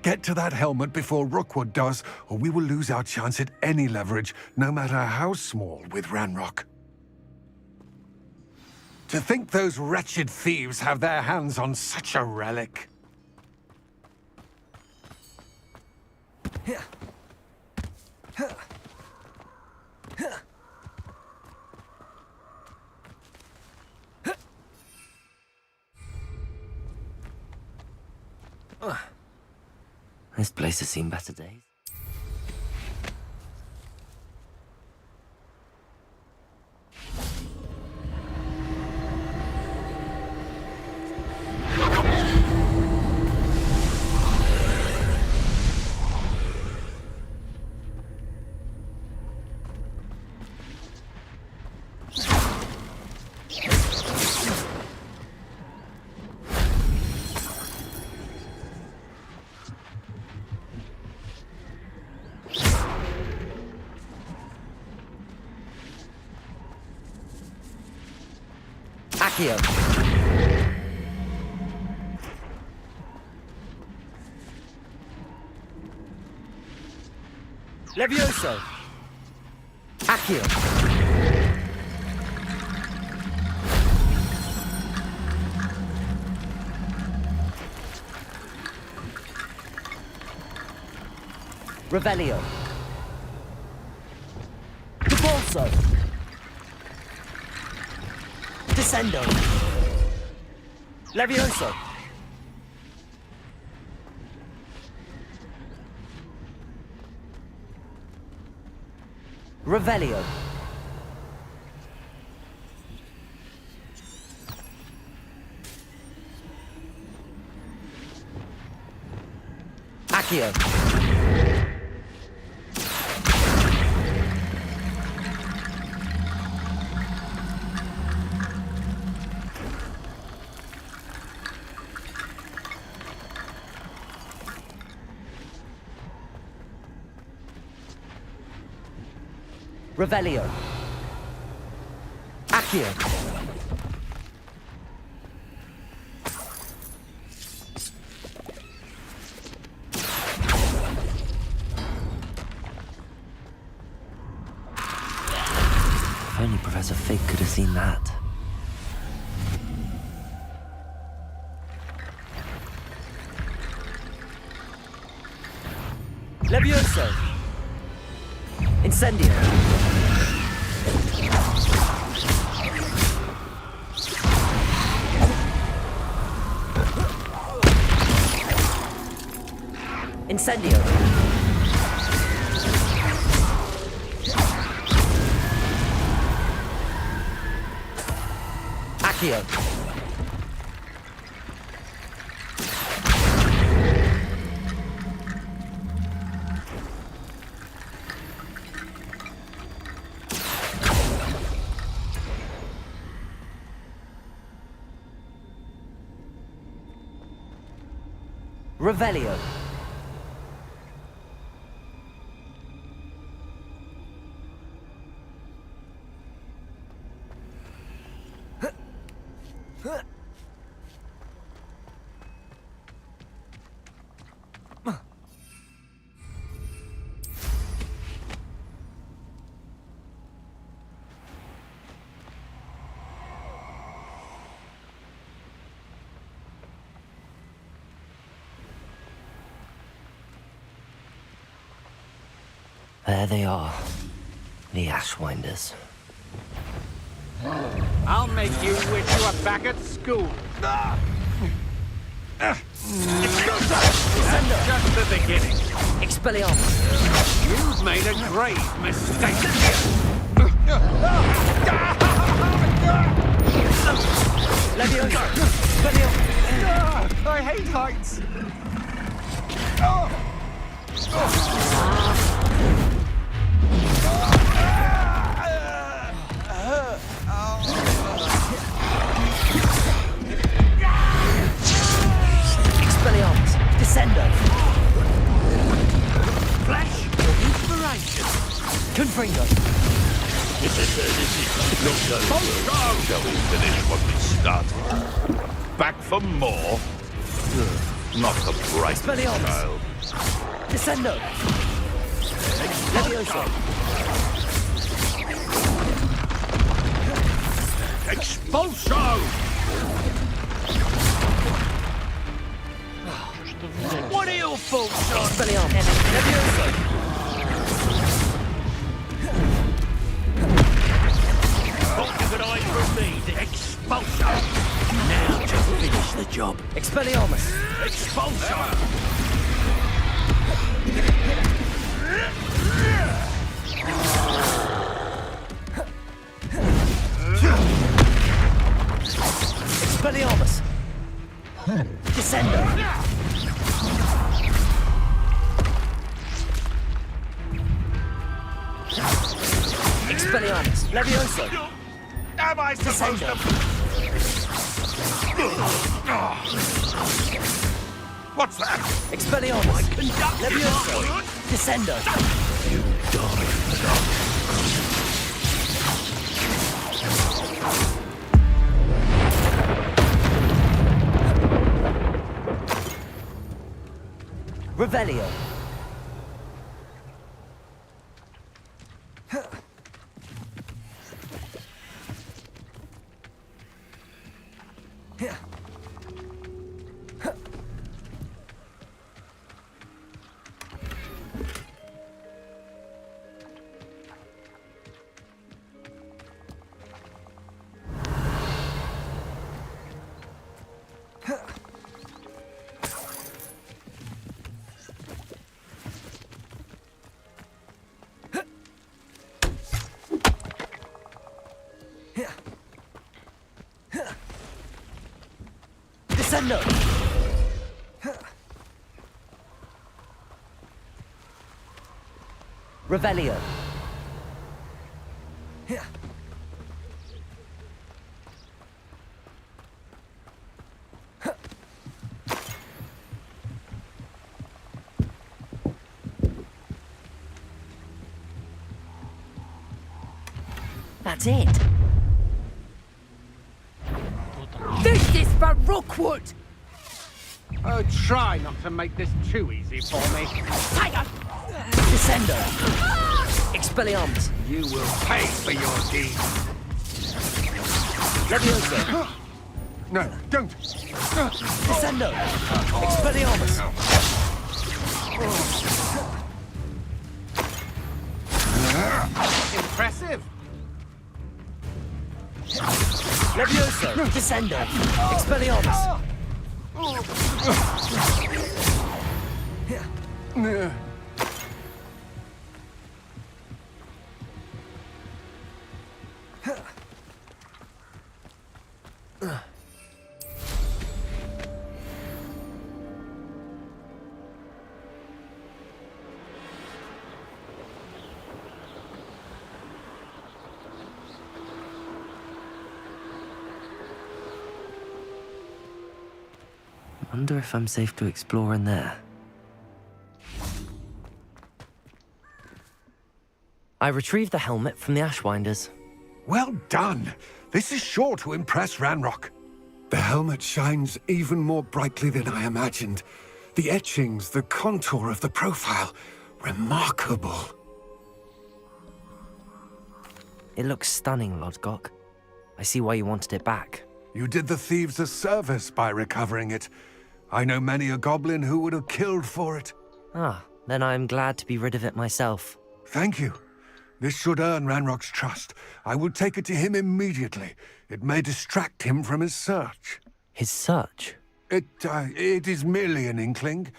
Get to that helmet before Rookwood does, or we will lose our chance at any leverage, no matter how small, with Ranrock. To think those wretched thieves have their hands on such a relic. This place has seen better days. Accio. Levioso. Accio. Revelio. Debolso. Descendo. Levioso. Revelio. Accio. Revelio. Accio. If only Professor Fig could have seen that. Levioso. Incendio. Incendio. Accio. Revelio. There they are, the Ashwinders. I'll make you wish you were back at school. Just the beginning. Expelliarmus. You've made a grave mistake. Leviosa. Expelliarmus. I hate heights. Expelliarmus. Descendo. Flash for inspiration. Confringo. Shall we finish what we started? Back for more? Not the brightest Expelliarmus. child. Descendo. Leviosa. Expulso! What are your faults on? Expelliarmus. Leviosa. What could I proceed? Expulso! Now just finish the job. Expelliarmus. Expulso! Expelliarmus. Descendo. Expelliarmus. Leviosa. Am I supposed to... What's that? Expelliarmus. Leviosa. Descendo. You die for that. Revelio. Descendo. Revelio. That's it. This is for Rookwood! Oh, try not to make this too easy for me. Descendo. Expelliarmus. You will pay for your deeds. Leviosa. No, don't. Descendo. Expelliarmus. Impressive. Leviosa. Descendo. Expelliarmus. Wonder if I'm safe to explore in there. I retrieved the helmet from the Ashwinders. Well done. This is sure to impress Ranrock. The helmet shines even more brightly than I imagined. The etchings, the contour of the profile, remarkable. It looks stunning, Lodgok. I see why you wanted it back. You did the thieves a service by recovering it. I know many a goblin who would have killed for it. Ah, then I'm glad to be rid of it myself. Thank you. This should earn Ranrock's trust. I will take it to him immediately. It may distract him from his search. His search? It is merely an inkling.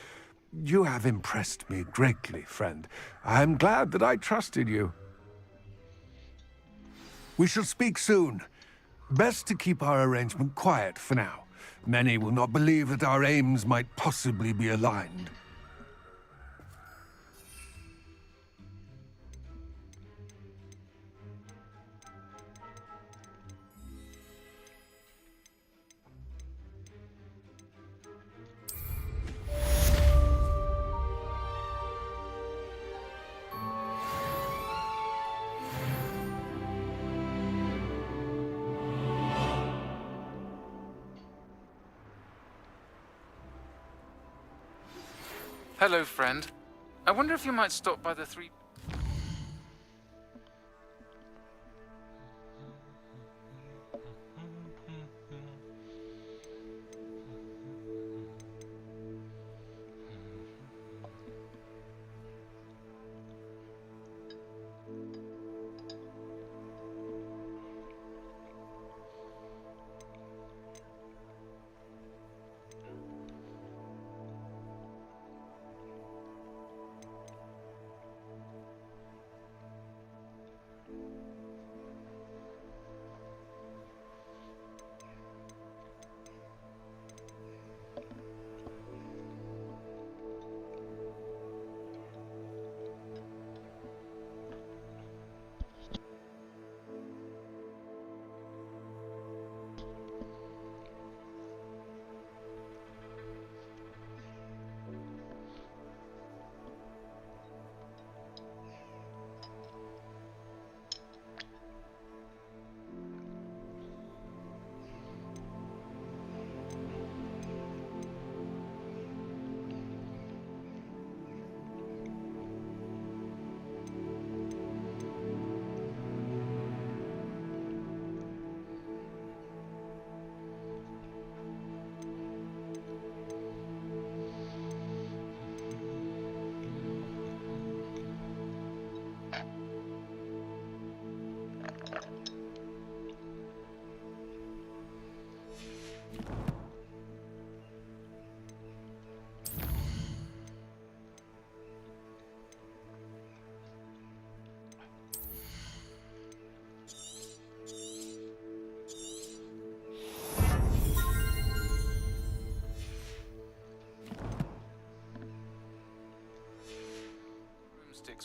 You have impressed me greatly, friend. I am glad that I trusted you. We shall speak soon. Best to keep our arrangement quiet for now. Many will not believe that our aims might possibly be aligned. Hello, friend. I wonder if you might stop by the three...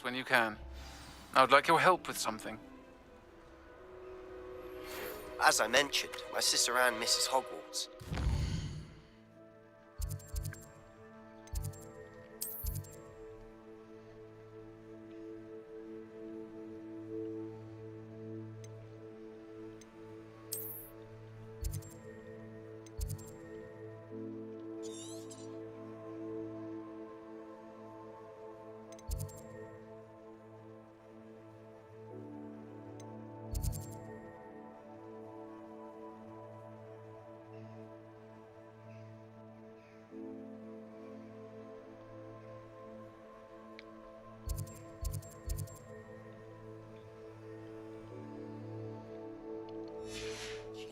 When you can. I would like your help with something. As I mentioned, my sister Anne misses Hogwarts.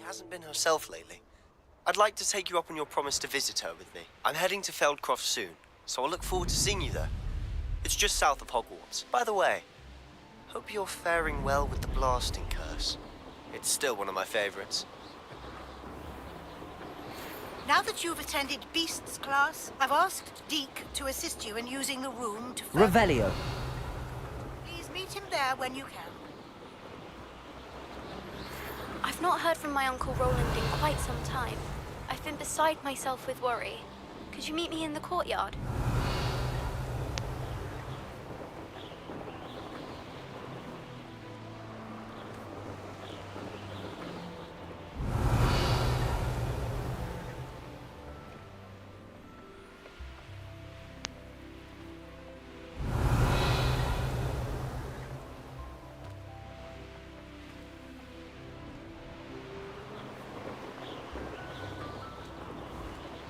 Hasn't been herself lately. I'd like to take you up on your promise to visit her with me. I'm heading to Feldcroft soon, so I'll look forward to seeing you there. It's just south of Hogwarts. By the way, hope you're faring well with the blasting curse. It's still one of my favorites. Now that you've attended Beasts class, I've asked Deke to assist you in using the room to... Revelio. Please meet him there when you can. I've not heard from my Uncle Roland in quite some time. I've been beside myself with worry. Could you meet me in the courtyard?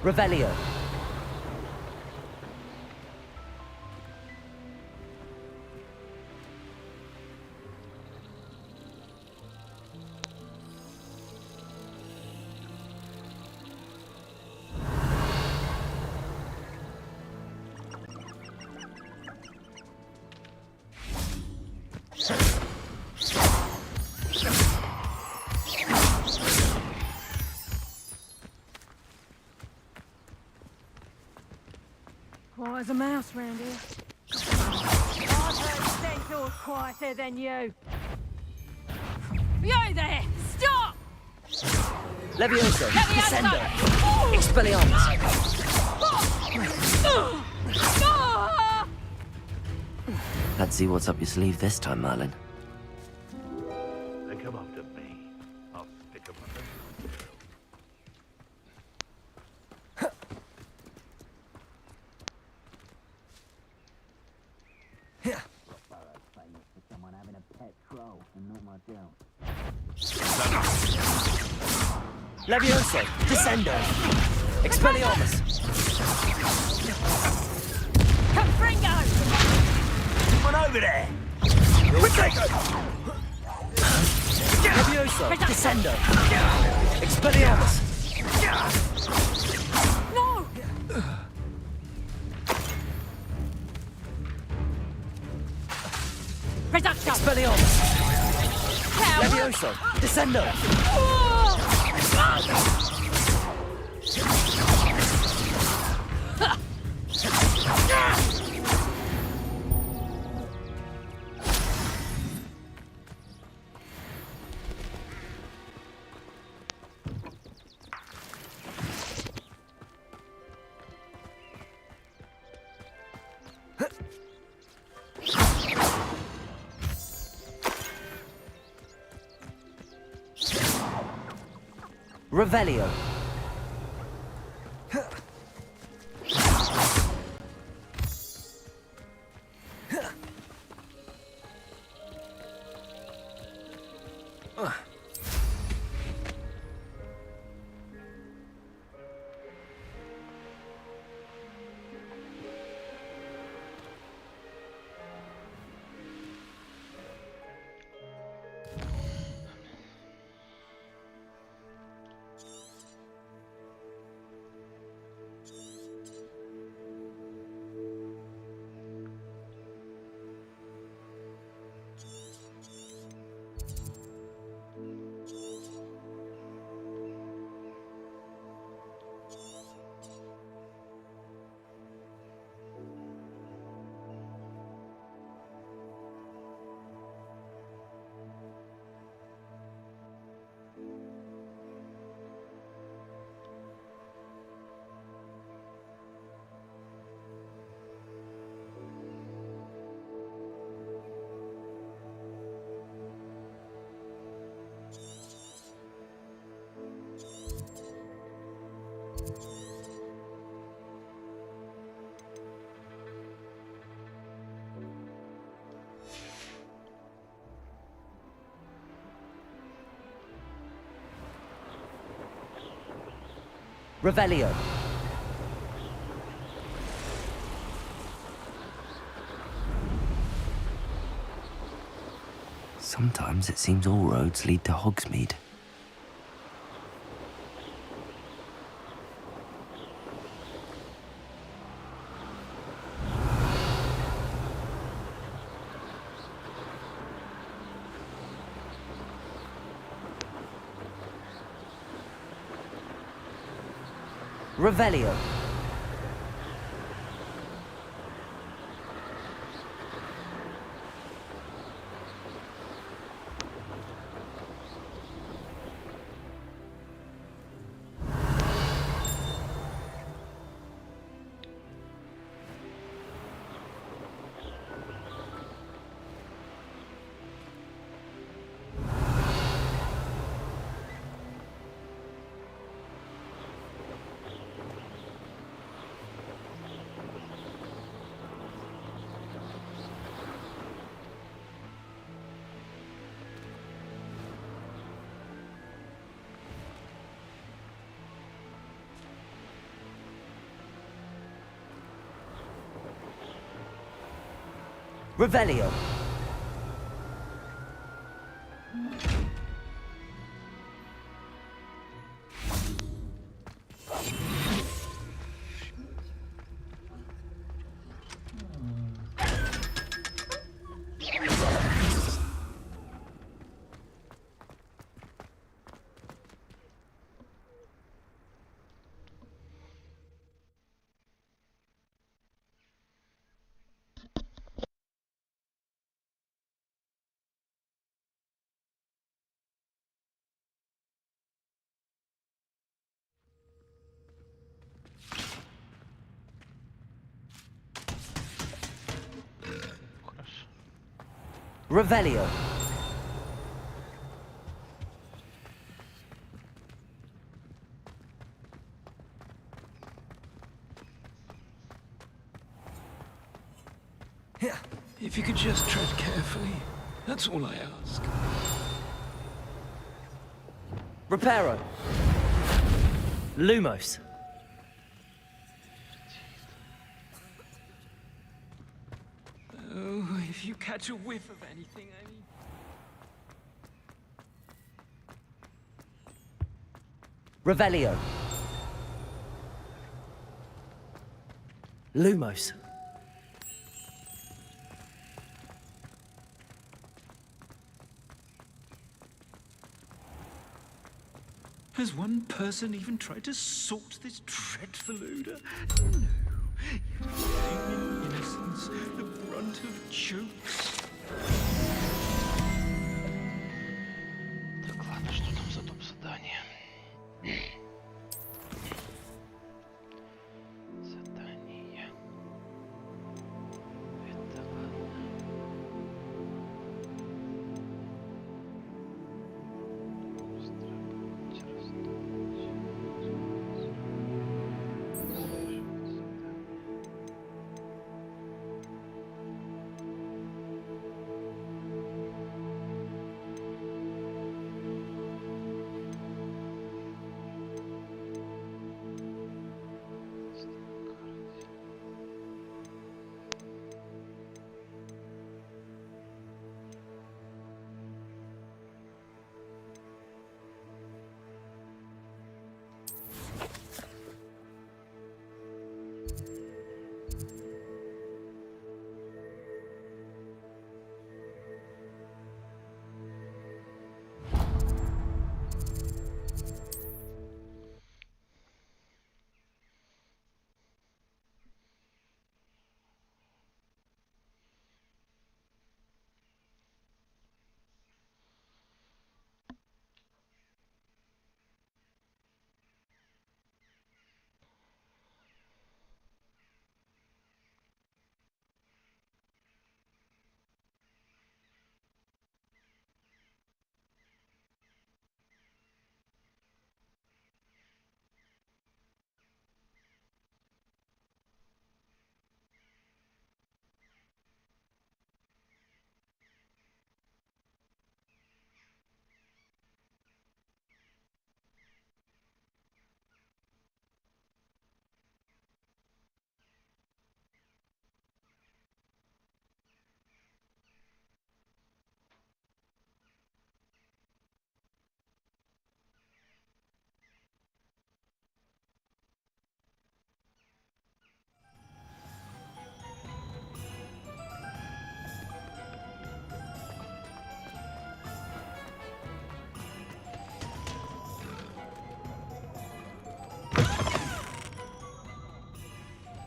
Revelio. Quiet as a mouse round here. I've heard centaurs quieter than you. You there! Stop! Levioso. Descendo. Expelliarmus. Let's see what's up your sleeve this time, Merlin. They come after me. I'll pick them up. Levioso. Descendo. Expelliarmus. Confringo! One over there. Levioso. Descendo. Expelliarmus. No! Reduction! Expelliarmus. Levioso. Descendo. Revelio. Revelio. Sometimes it seems all roads lead to Hogsmeade. Revelio. Revelio. Revelio. If you could just tread carefully, that's all I ask. Reparo. Lumos. Oh, if you catch a whiff of anything, I mean... Revelio. Lumos. Has one person even tried to sort this dreadful odor? No. You're letting in innocence the brunt of jokes. Так, ладно, что там за доп. Задание? Задание. Это ладно.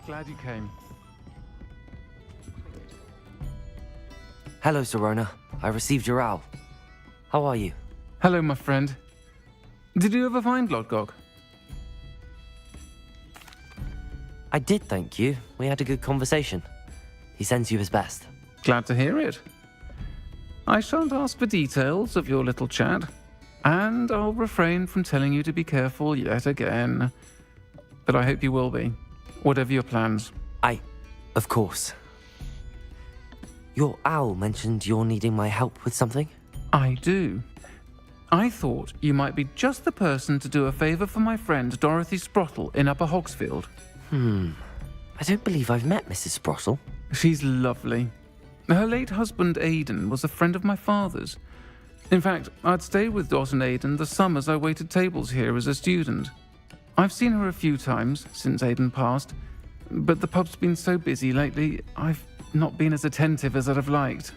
Glad you came. Hello, Serona. I received your owl. How are you? Hello, my friend. Did you ever find Lodgok? I did, thank you. We had a good conversation. He sends you his best. Glad to hear it. I shan't ask for details of your little chat, and I'll refrain from telling you to be careful yet again. But I hope you will be, whatever your plans. Of course. Your owl mentioned you're needing my help with something? I do. I thought you might be just the person to do a favor for my friend Dorothy Sprottle in Upper Hogsfield. I don't believe I've met Mrs. Sprottle. She's lovely. Her late husband Aidan was a friend of my father's. In fact, I'd stayed with Dot and Aidan the summers I waited tables here as a student. I've seen her a few times since Aidan passed, but the pub's been so busy lately, I've not been as attentive as I'd have liked.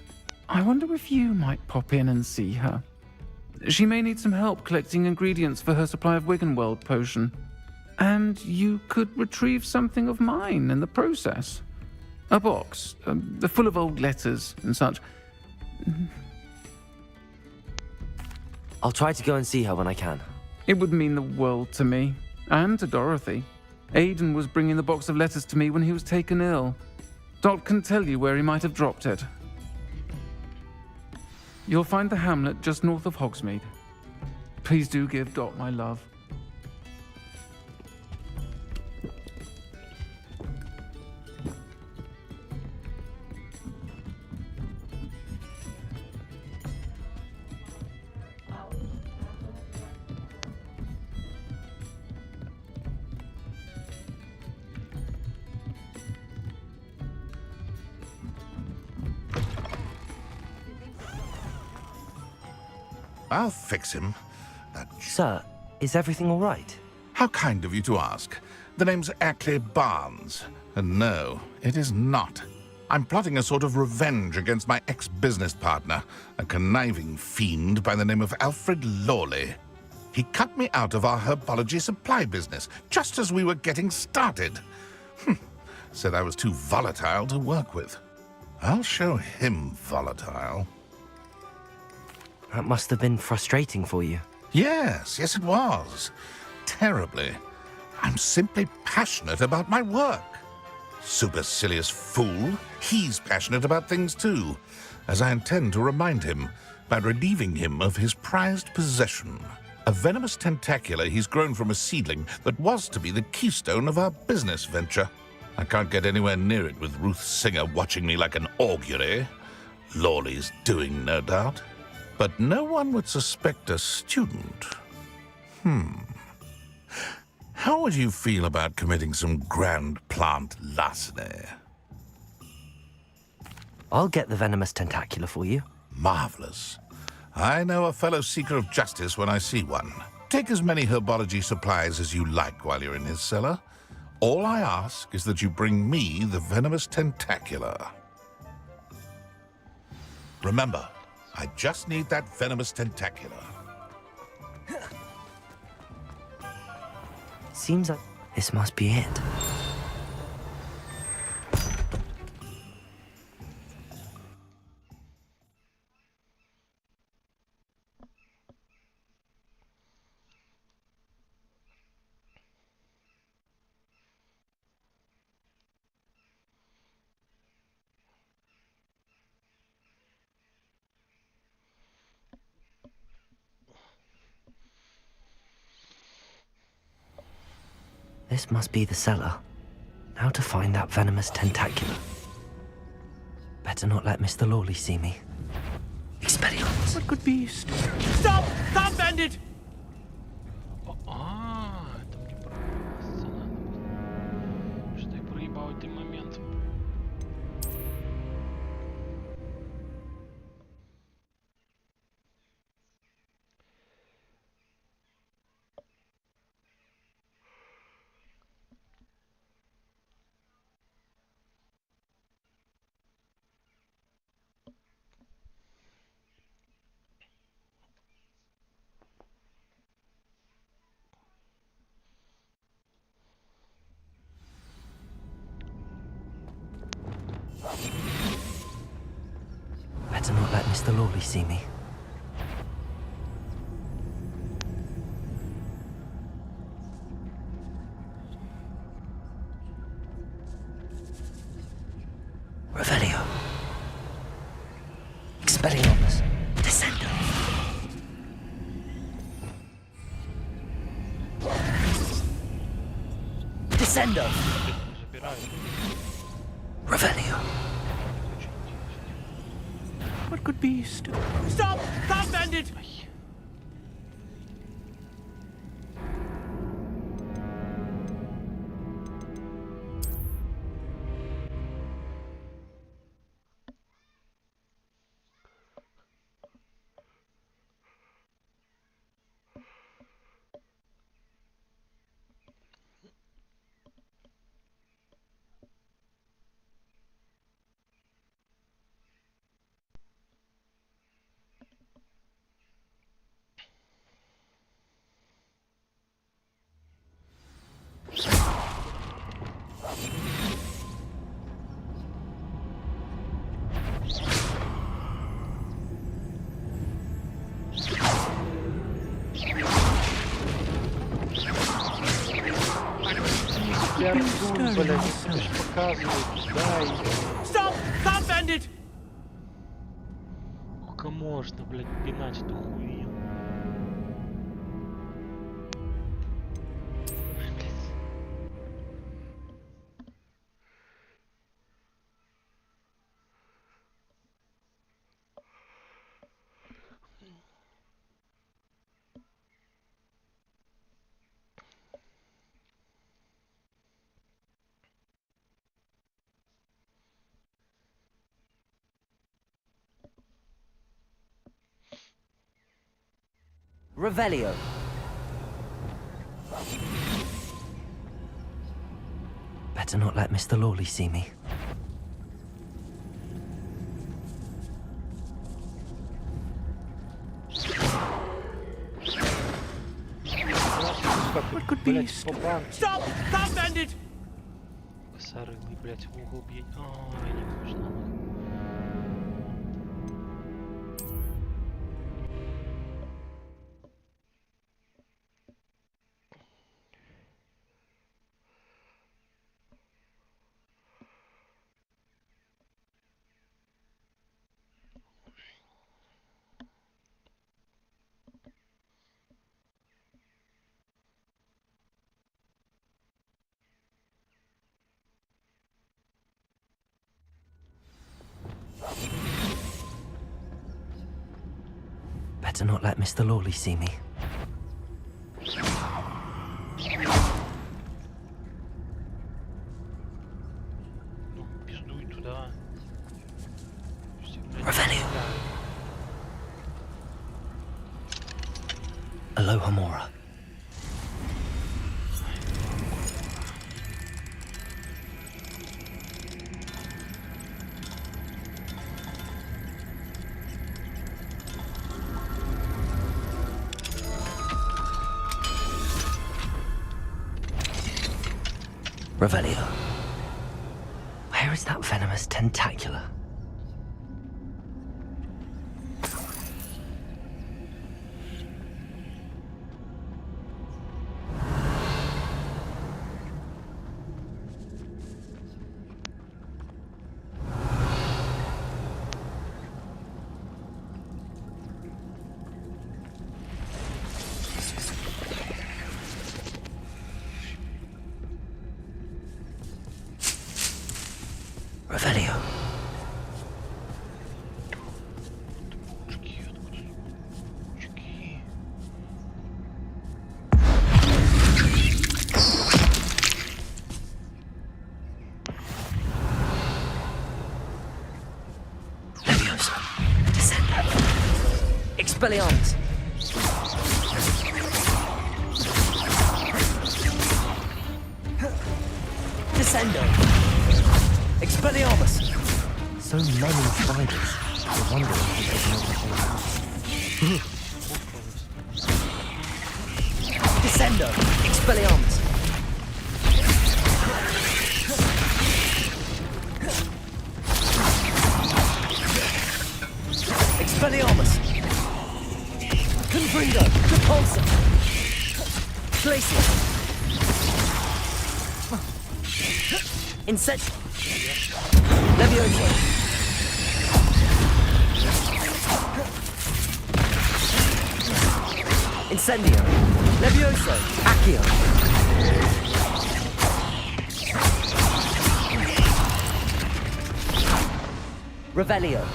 I wonder if you might pop in and see her. She may need some help collecting ingredients for her supply of Wiggenweld potion. And you could retrieve something of mine in the process. A box, full of old letters and such. I'll try to go and see her when I can. It would mean the world to me, and to Dorothy. Aidan was bringing the box of letters to me when he was taken ill. Dot can tell you where he might have dropped it. You'll find the hamlet just north of Hogsmeade. Please do give Dot my love. I'll fix him. Sir, is everything all right? How kind of you to ask. The name's Ackley Barnes. And no, it is not. I'm plotting a sort of revenge against my ex-business partner, a conniving fiend by the name of Alfred Lawley. He cut me out of our herbology supply business, just as we were getting started. Said I was too volatile to work with. I'll show him volatile. That must have been frustrating for you. Yes, it was. Terribly. I'm simply passionate about my work. Supercilious fool. He's passionate about things too, as I intend to remind him by relieving him of his prized possession. A venomous tentacula he's grown from a seedling that was to be the keystone of our business venture. I can't get anywhere near it with Ruth Singer watching me like an augury. Lawley's doing, no doubt. But no one would suspect a student. How would you feel about committing some grand plant larceny? I'll get the venomous tentacula for you. Marvelous. I know a fellow seeker of justice when I see one. Take as many herbology supplies as you like while you're in his cellar. All I ask is that you bring me the venomous tentacula. Remember, I just need that venomous tentacula. Seems like this must be it. This must be the cellar. How to find that venomous tentacula? Better not let Mr. Lawley see me. Expelliarmus. What good beast? Stop! Stop, bandit! Это мне просто надо. Что я проебал этот момент. Mr. Lawley see me. Revelio. Expelliarmus. Descendo. Descendo. Revelio. What could be Stop! Stop, bandit! Stop! Stop, bandit! Сколько можно, блядь, пинать эту хуйню? Revelio. Better not let Mr. Lawley see me. What could be Stop! Stop, bandit! Косорылый, блядь, в угол бьет. Ой, не нужно. Better not let Mr. Lawley see me. Ну, пиздуй туда. Revelio. Alohomora. Revelio. Where is that venomous tentacular? Revelio. Leviosa. Descendo. Expelliarmus. Descendo. Expelliarmus! So many spiders. I wonder if they Descendo! Expelliarmus! Confringo! Repulsor! Glacier! Incend... Levioso! Incendio! Levioso! Accio! Revelio!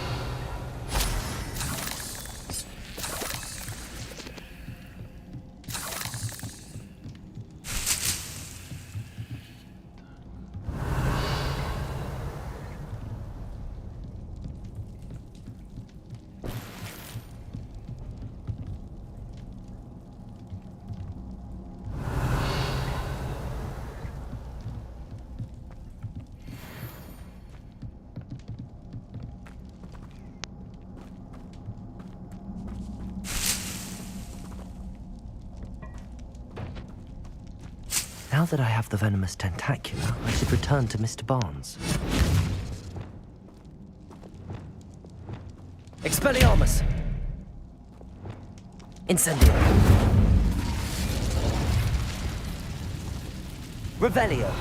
Now that I have the venomous tentacula, I should return to Mr. Barnes. Expelliarmus! Incendio! Revelio!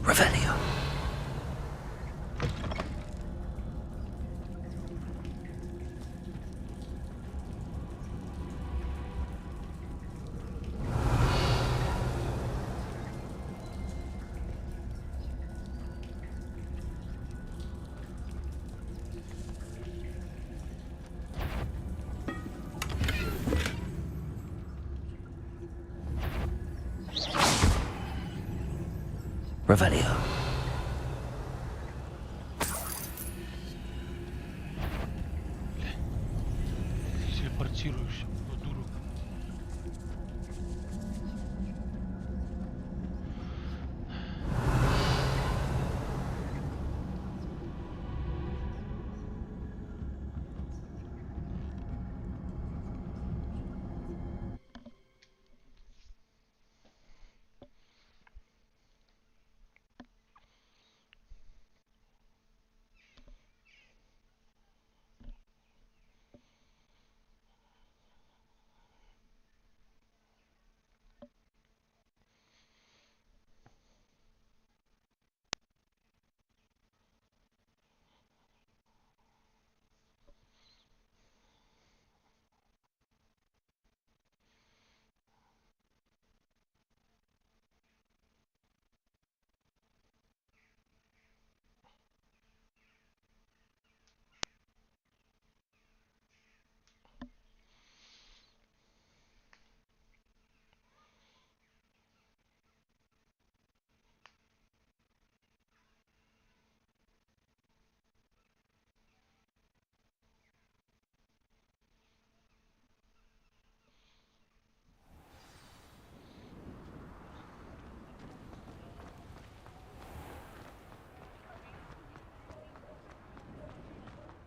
Revelio. Revelio. Телепортируешься, дуру.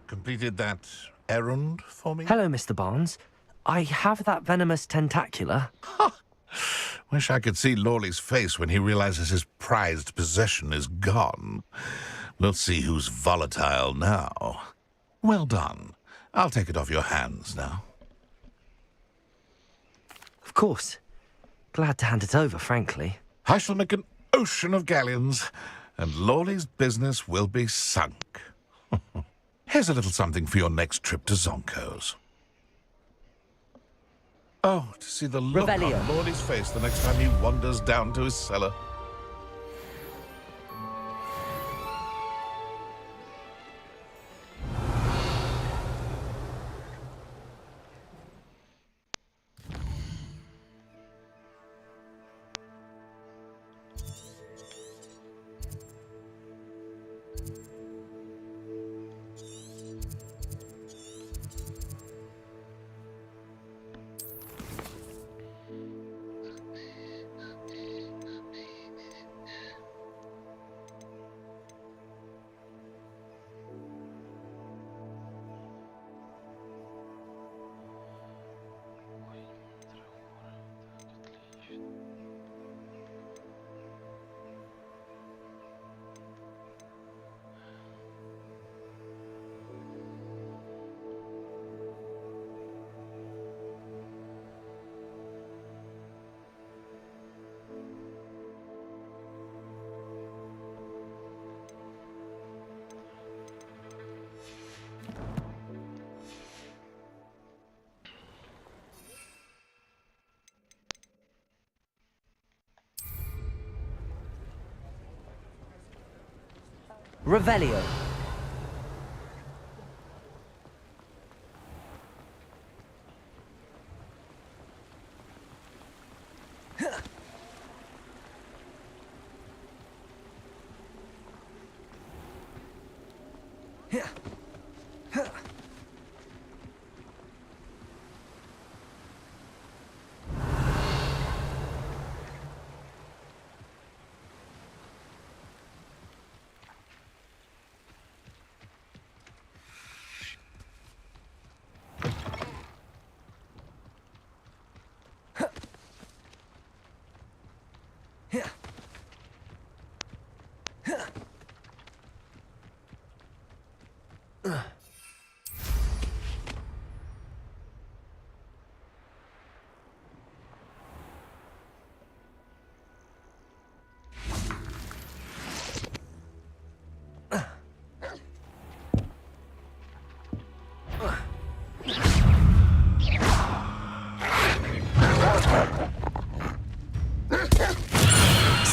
Completed that errand for me? Hello, Mr. Barnes. I have that venomous tentacula. Wish I could see Lawley's face when he realizes his prized possession is gone. We'll see who's volatile now. Well done. I'll take it off your hands now. Of course. Glad to hand it over, frankly. I shall make an ocean of galleons, and Lawley's business will be sunk. Here's a little something for your next trip to Zonko's. Oh, to see the look Revelio. on Lawley's face the next time he wanders down to his cellar. Revelio.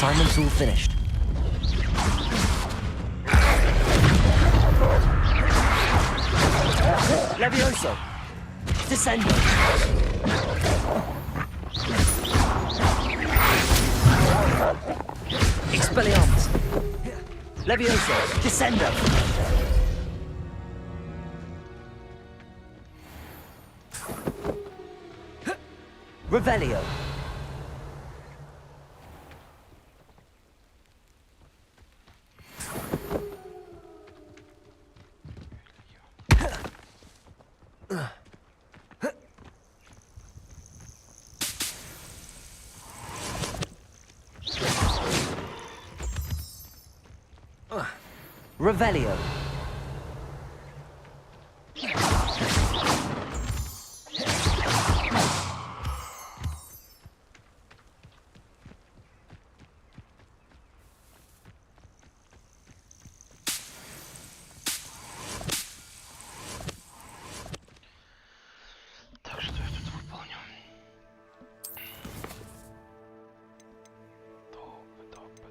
Assignment's all finished. Levioso! Descendo! Expelliarmus! Levioso! Descendo! Revelio! Revelio. Так, что я тут выполню? Топ.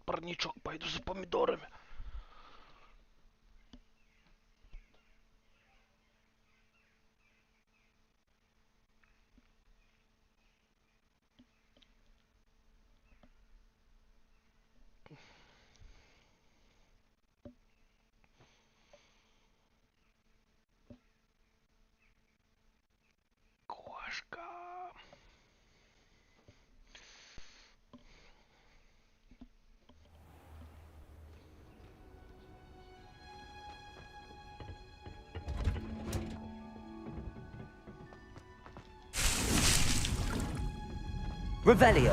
Парничок, пойду за помидорами. Кошка. Revelio.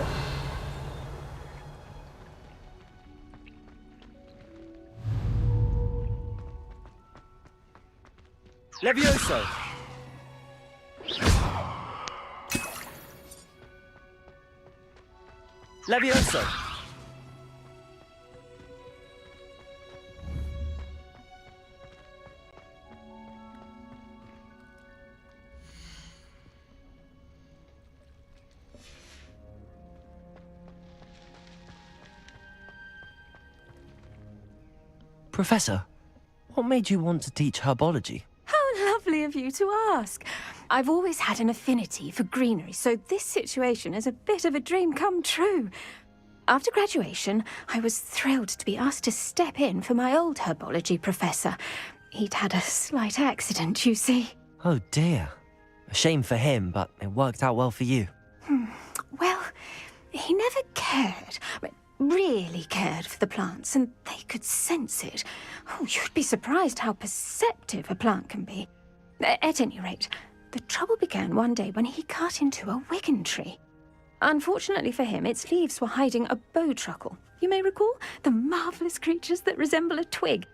Levioso. Levioso. Professor, what made you want to teach herbology? How lovely of you to ask. I've always had an affinity for greenery, so this situation is a bit of a dream come true. After graduation, I was thrilled to be asked to step in for my old herbology professor. He'd had a slight accident, you see. Oh dear. A shame for him, but it worked out well for you. Well, he never cared, really cared for the plants, and they could sense it. Oh, you'd be surprised how perceptive a plant can be. At any rate, the trouble began one day when he cut into a wigan tree. Unfortunately for him, its leaves were hiding a bowtruckle. You may recall the marvellous creatures that resemble a twig.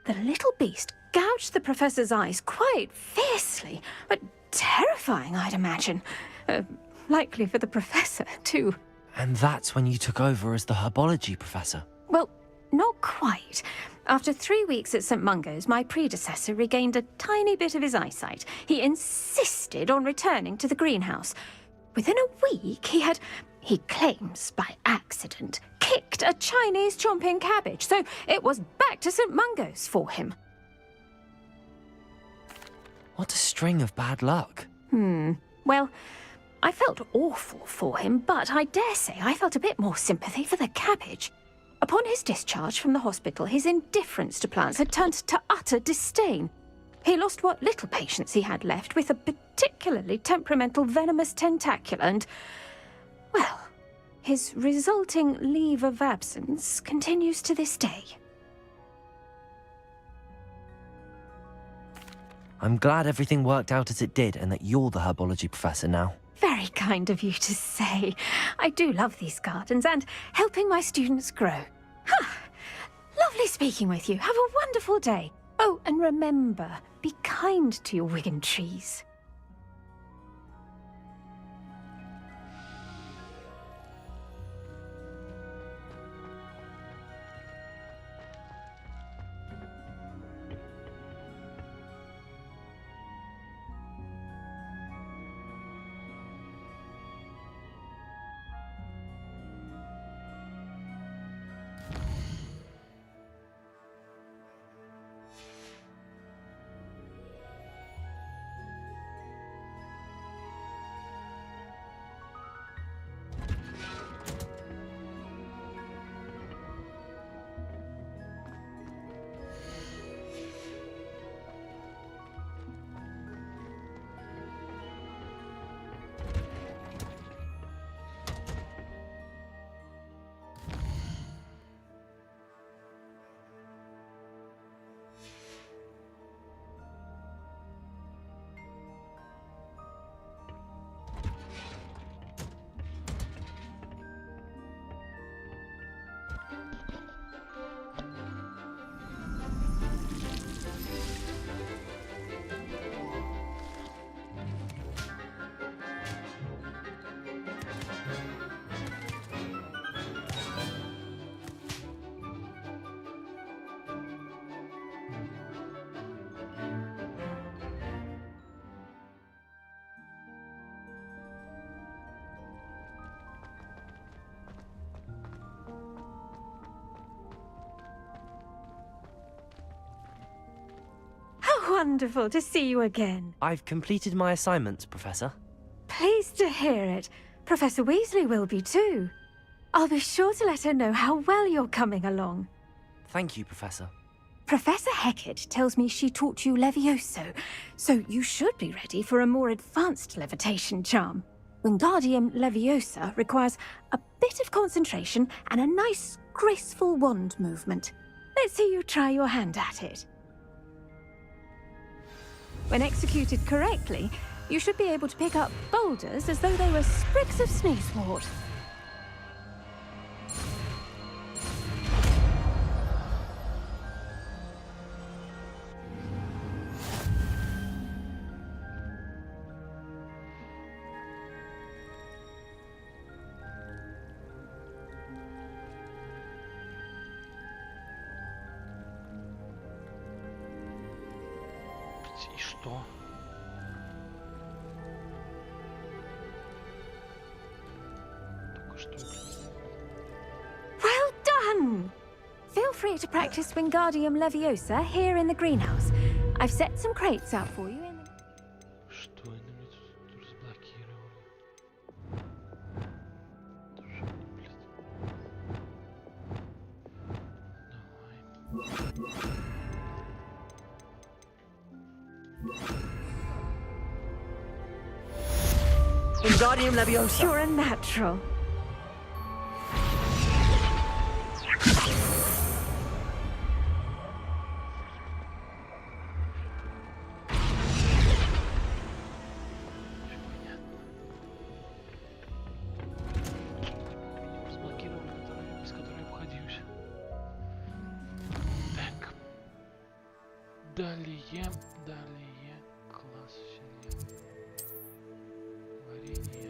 The little beast gouged the professor's eyes quite fiercely, but terrifying, I'd imagine. Likely for the professor, too. And that's when you took over as the herbology professor? Well, not quite. After 3 weeks at St. Mungo's, my predecessor regained a tiny bit of his eyesight. He insisted on returning to the greenhouse. Within a week, he claims by accident, kicked a Chinese chomping cabbage, so it was back to St. Mungo's for him. What a string of bad luck. Well, I felt awful for him, but I dare say I felt a bit more sympathy for the cabbage. Upon his discharge from the hospital, his indifference to plants had turned to utter disdain. He lost what little patience he had left with a particularly temperamental venomous tentacula and, well, his resulting leave of absence continues to this day. I'm glad everything worked out as it did and that you're the herbology professor now. Very kind of you to say. I do love these gardens and helping my students grow. Lovely speaking with you. Have a wonderful day. Oh, and remember, be kind to your wigan trees. Wonderful to see you again. I've completed my assignments, Professor. Pleased to hear it. Professor Weasley will be too. I'll be sure to let her know how well you're coming along. Thank you, Professor. Professor Hecat tells me she taught you Levioso, so you should be ready for a more advanced levitation charm. Wingardium Leviosa requires a bit of concentration and a nice, graceful wand movement. Let's see you try your hand at it. When executed correctly, you should be able to pick up boulders as though they were sprigs of sneezewort. И что? Только что. Well done! Feel free to practice Wingardium Leviosa here in the greenhouse. I've set some crates out for you in the... Что они мне тут разблокировали? Wingardium Leviosa. You're a natural. Без которой обходился. Так. Далее класс вселенной. Варенье.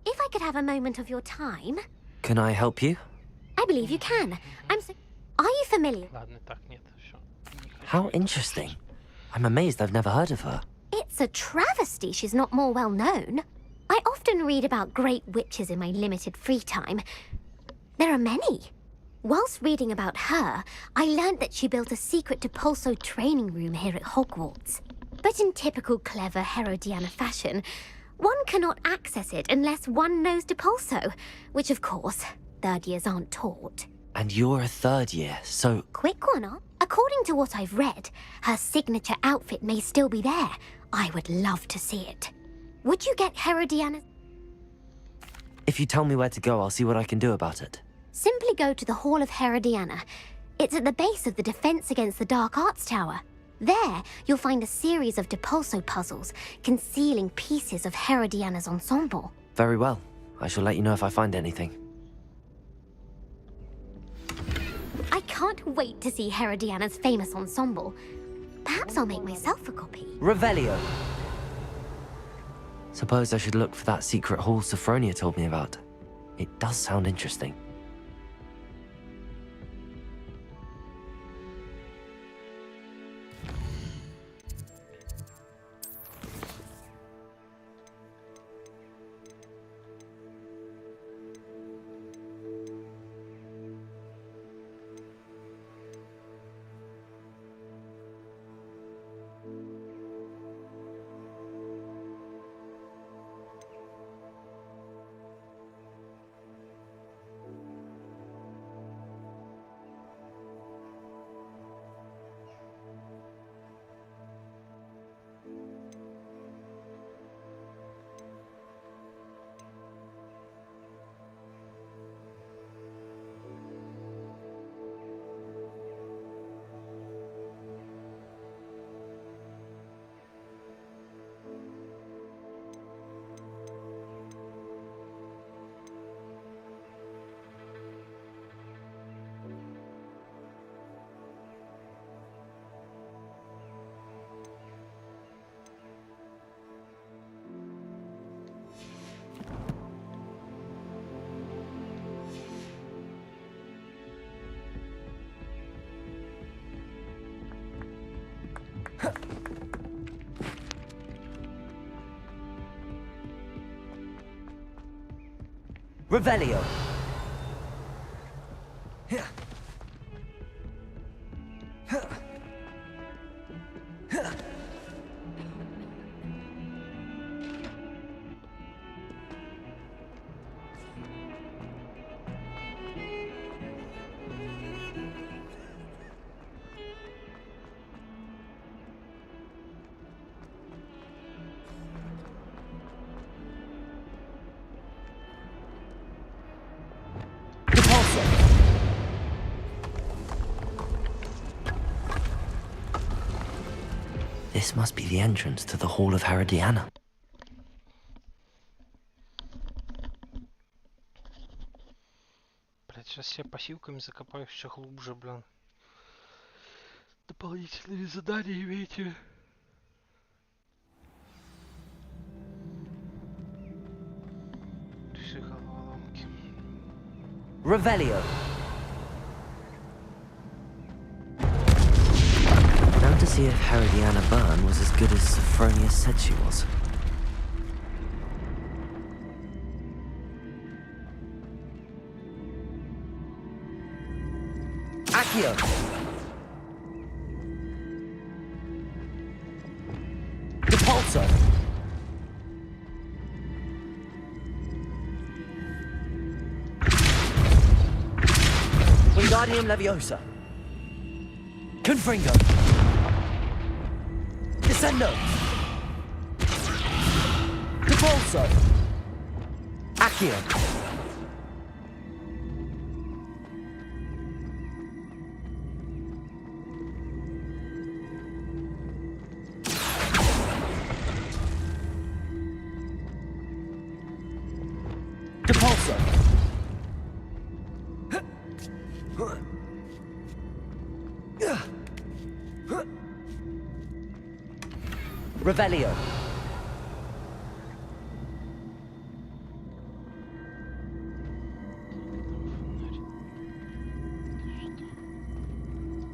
If I could have a moment of your time, Can I help you? I believe you can. Are you familiar? Ладно, так, нет, всё. How interesting. I'm amazed I've never heard of her. It's a travesty she's not more well known. I often read about great witches in my limited free time. There are many. Whilst reading about her, I learned that she built a secret Depulso training room here at Hogwarts. But in typical clever Herodiana fashion, one cannot access it unless one knows Depulso, which of course, third years aren't taught. And you're a third year, so... Quick one, huh? According to what I've read, her signature outfit may still be there. I would love to see it. Would you get Herodiana's? If you tell me where to go, I'll see what I can do about it. Simply go to the Hall of Herodiana. It's at the base of the Defense Against the Dark Arts Tower. There, you'll find a series of Depulso puzzles concealing pieces of Herodiana's ensemble. Very well. I shall let you know if I find anything. I can't wait to see Herodiana's famous ensemble. Perhaps I'll make myself a copy. Revelio. Suppose I should look for that secret hall Sophronia told me about. It does sound interesting. Revelio. This must be the entrance to the Hall of Herodiana. Блять, сейчас я пассивками закопаю еще глубже, блин. Дополнительные задания имеете. Головоломки. Revelio. Now to see if Herodiana Byrne was as good as Sophronia said she was. Accio. Depulso. Wingardium Leviosa. Confringo. Descendo. Depulso. Accio. Depulso. Revelio.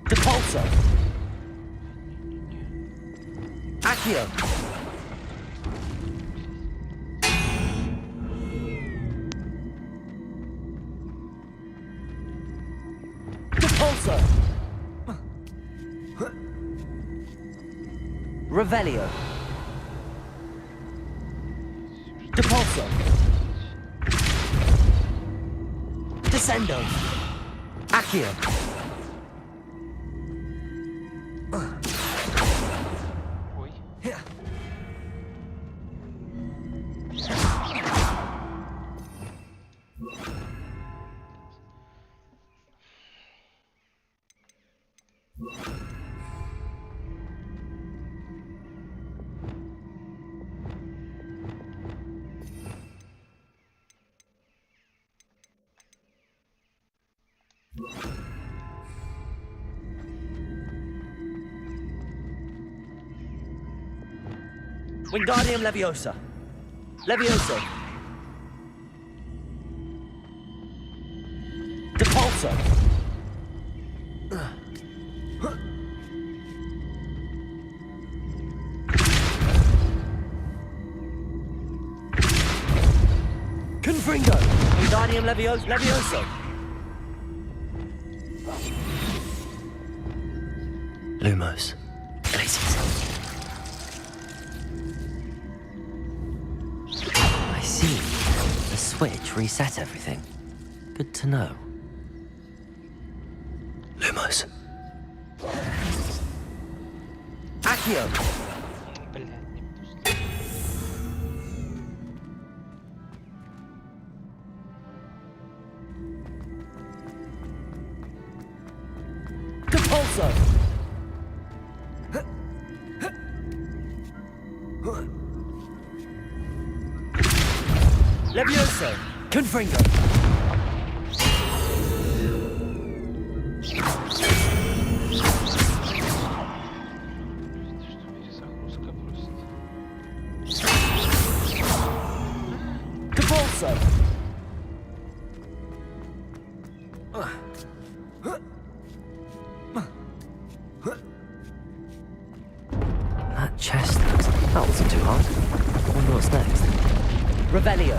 Depulso. Accio. Depulso. Revelio. Depulso. Descendo. Accio. Wingardium Leviosa. Levioso. Depulso. Confringo. Wingardium Levioso. Lumos. Glaciers. I see. The switch reset everything. Good to know. Lumos. Accio. Depulso. Levioso. Confringo. Depulso. That chest, that wasn't too hard. I wonder what's next. Revelio.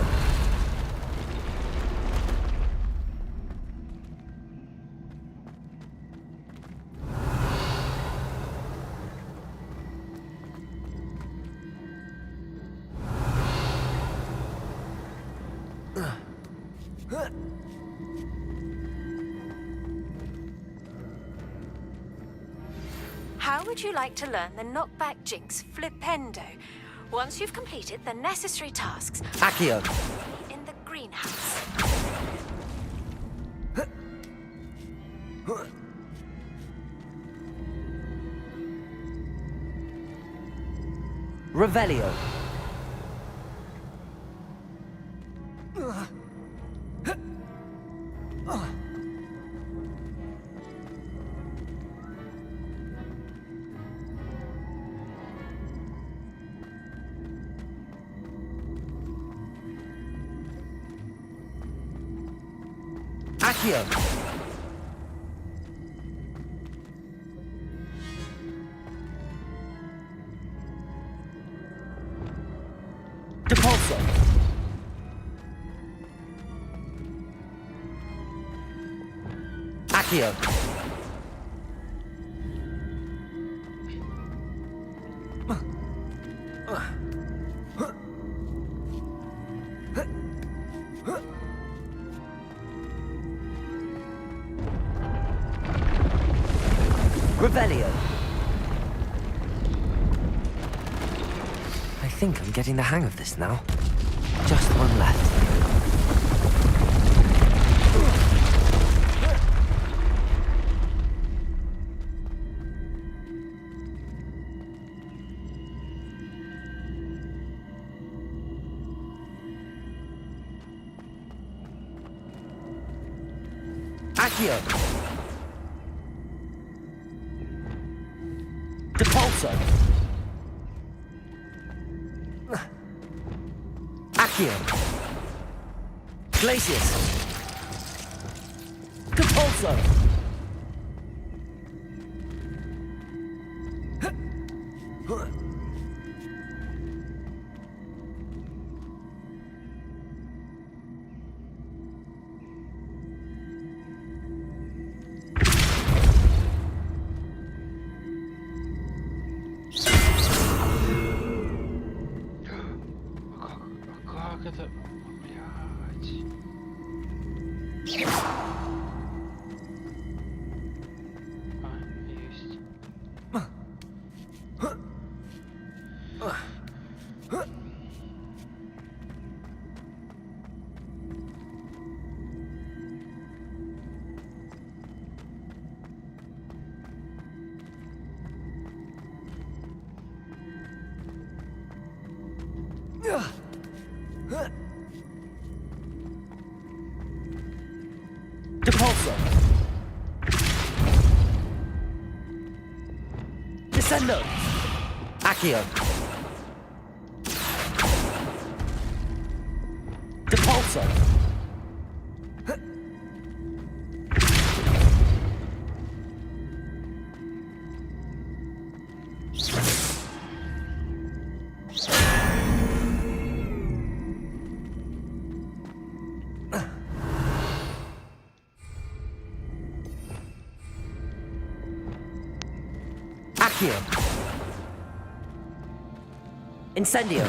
How would you like to learn the knockback jinx flipendo? Once you've completed the necessary tasks, Accio. in the greenhouse. Revelio. Accio. Depulso. Accio. Revelio. I think I'm getting the hang of this now. Just one left. Accio. Depulso. Accio. Glacius. Depulso. Как это... Блядь. Есть. Depulso. Descendo. Accio. Depulso. Accio. Incendio.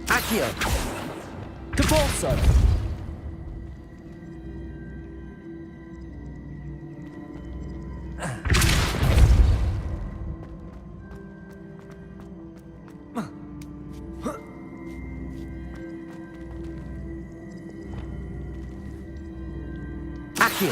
Accio. Depulso. Accio.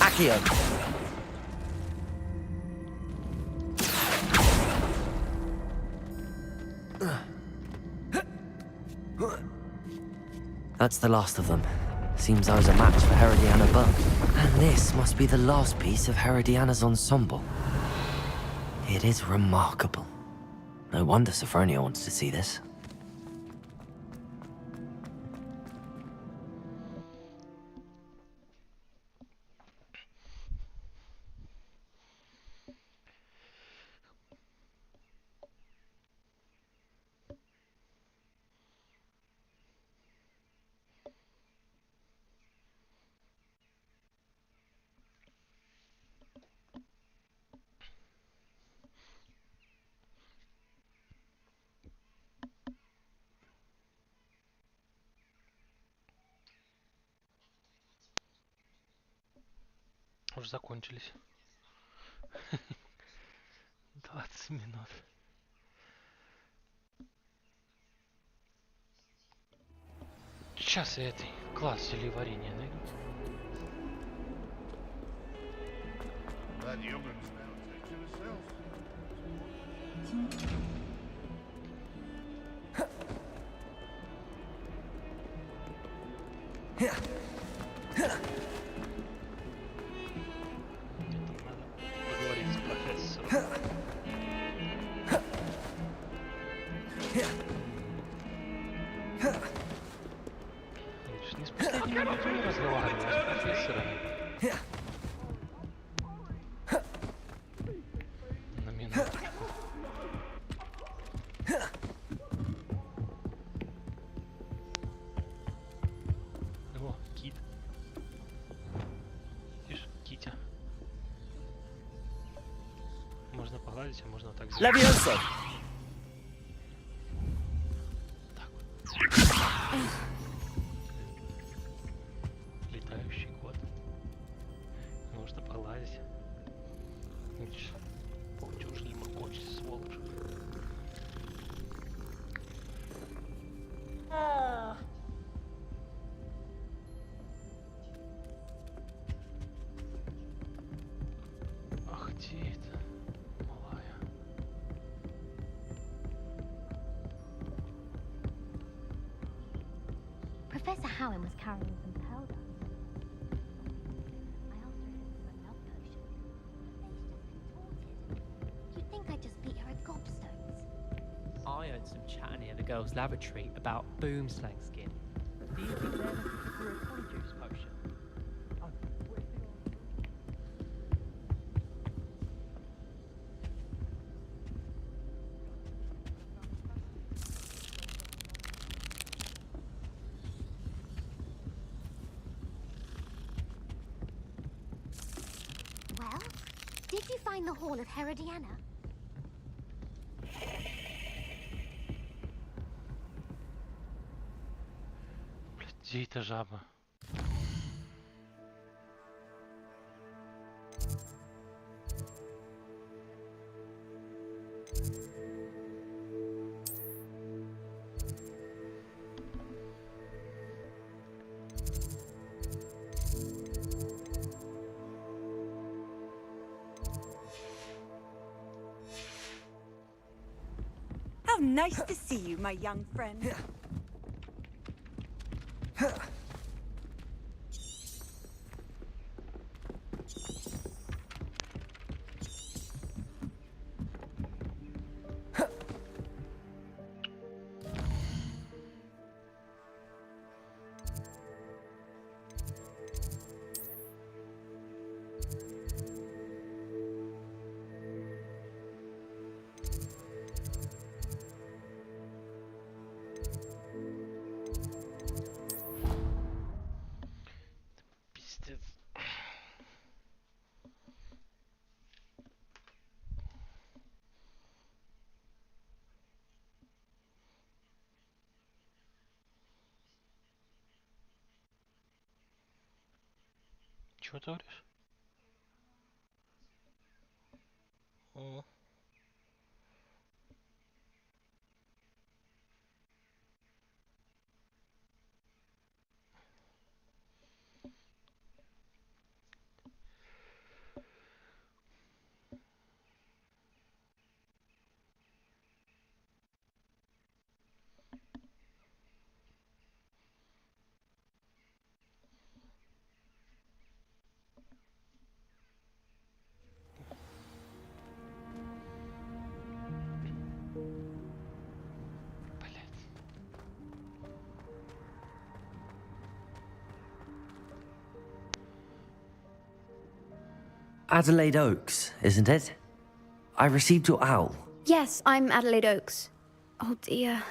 Accio. That's the last of them. Seems I was a match for Herodiana Buck. And this must be the last piece of Herodiana's ensemble. It is remarkable. No wonder Sophronia wants to see this. Уже закончились. 20 минут. Сейчас я этой класс зелеварения найду. Поговорить с профессором. Видишь, не с последними людьми разговариваю, а с профессорами. На минутку. О, кит. Видишь, Китя. Можно погладить, а можно так сделать. Так вот. Летающий кот. Можно погладить. Видишь, чушь ли мокочет, сволочь. Ах, где это, малая? Professor Howin was carrying some powder. I asked her if it was a love potion. Her face just contorted. You'd think I'd just beat her at gobstones. I heard some chatting in the girls' lavatory about boomslang skin. Do you think they're looking for a conjuice potion? Well, did you find the Hall of Herodiana? Где эта жаба? How nice to see you, my young friend. Пиздец. Чего творишь? О. Adelaide Oaks, isn't it? I received your owl. Yes, I'm Adelaide Oaks. Oh dear.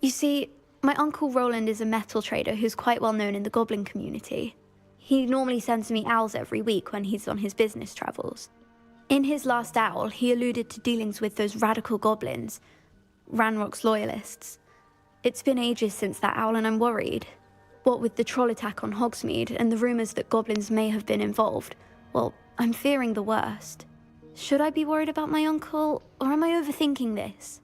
You see, my uncle Roland is a metal trader who's quite well known in the goblin community. He normally sends me owls every week when he's on his business travels. In his last owl, he alluded to dealings with those radical goblins, Ranrock's loyalists. It's been ages since that owl and I'm worried. What with the troll attack on Hogsmeade and the rumours that goblins may have been involved, Well, I'm fearing the worst. Should I be worried about my uncle, or am I overthinking this?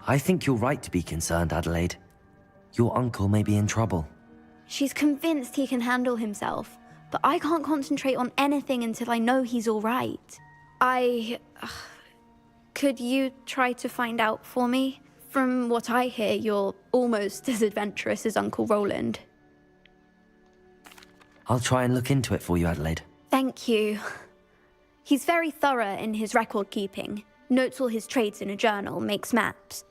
I think you're right to be concerned, Adelaide. Your uncle may be in trouble. She's convinced he can handle himself, but I can't concentrate on anything until I know he's all right. Could you try to find out for me? From what I hear, you're almost as adventurous as Uncle Roland. I'll try and look into it for you, Adelaide. Thank you. He's very thorough in his record keeping, notes all his trades in a journal, makes maps.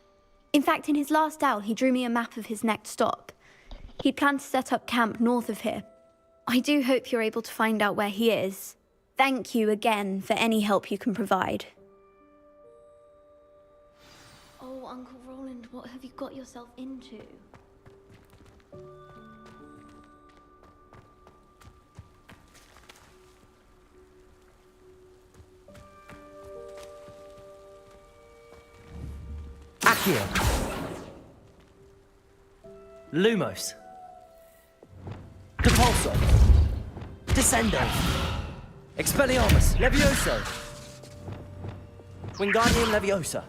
In fact, in his last owl, he drew me a map of his next stop. He planned to set up camp north of here. I do hope you're able to find out where he is. Thank you again for any help you can provide. Oh, Uncle Roland, what have you got yourself into? Accio! Lumos! Depulso! Descendo! Expelliarmus! Levioso! Wingardium Leviosa!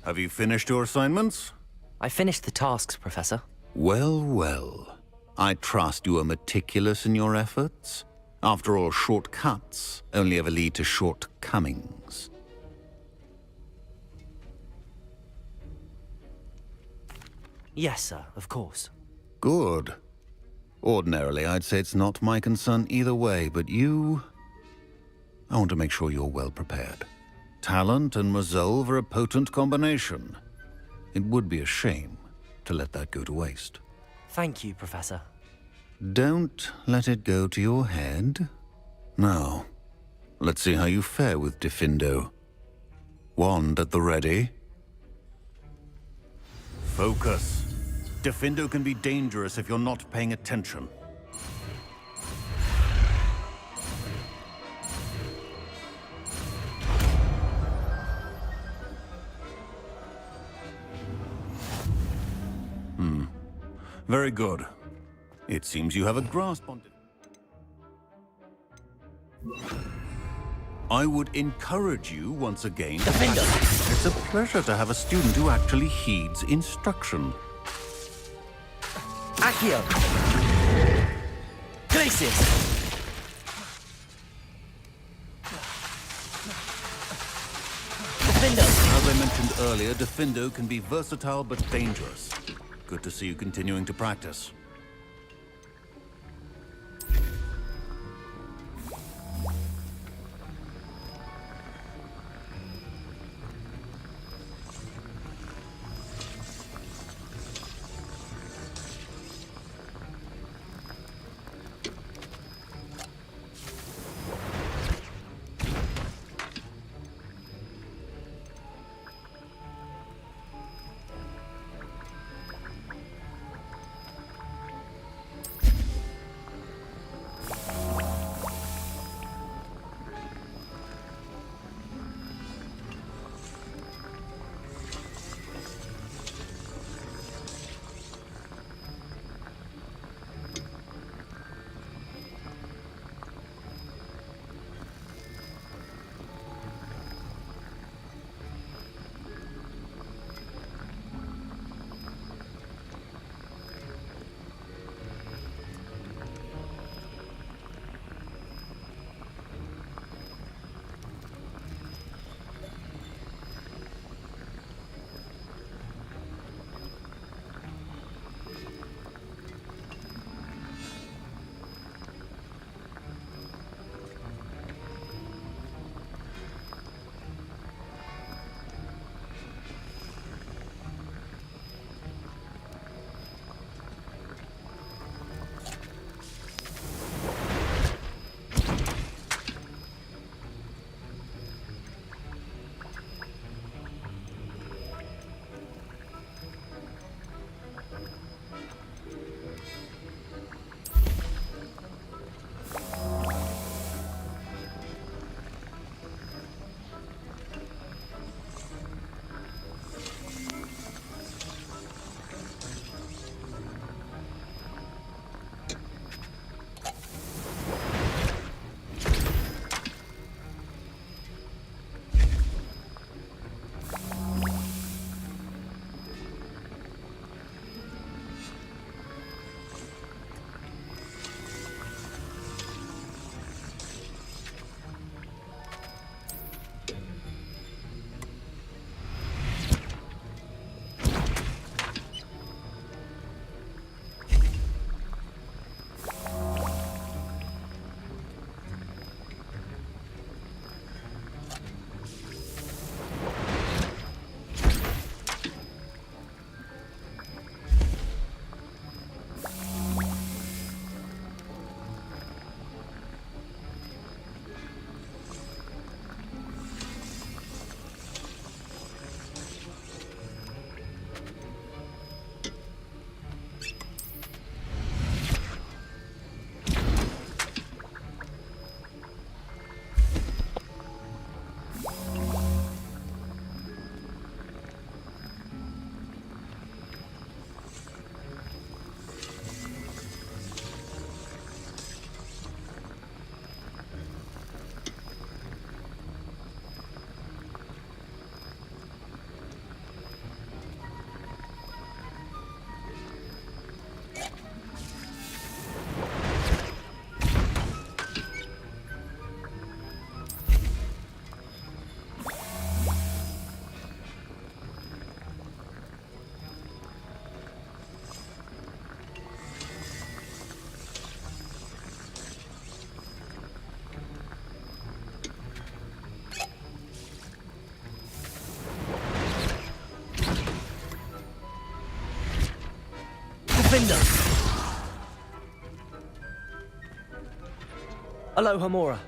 Have you finished your assignments? I finished the tasks, Professor. Well, well. I trust you are meticulous in your efforts. After all, shortcuts only ever lead to shortcomings. Yes, sir, of course. Good. Ordinarily, I'd say it's not my concern either way, but you... I want to make sure you're well prepared. Talent and resolve are a potent combination. It would be a shame to let that go to waste. Thank you, Professor. Don't let it go to your head. Now, let's see how you fare with Diffindo. Wand at the ready. Focus. Diffindo can be dangerous if you're not paying attention. Very good. It seems you have a grasp on it. I would encourage you once again. It's a pleasure to have a student who actually heeds instruction. Accio! Glacius! Defendo! As I mentioned earlier, Defendo can be versatile but dangerous. Good to see you continuing to practice. Aloha Mora.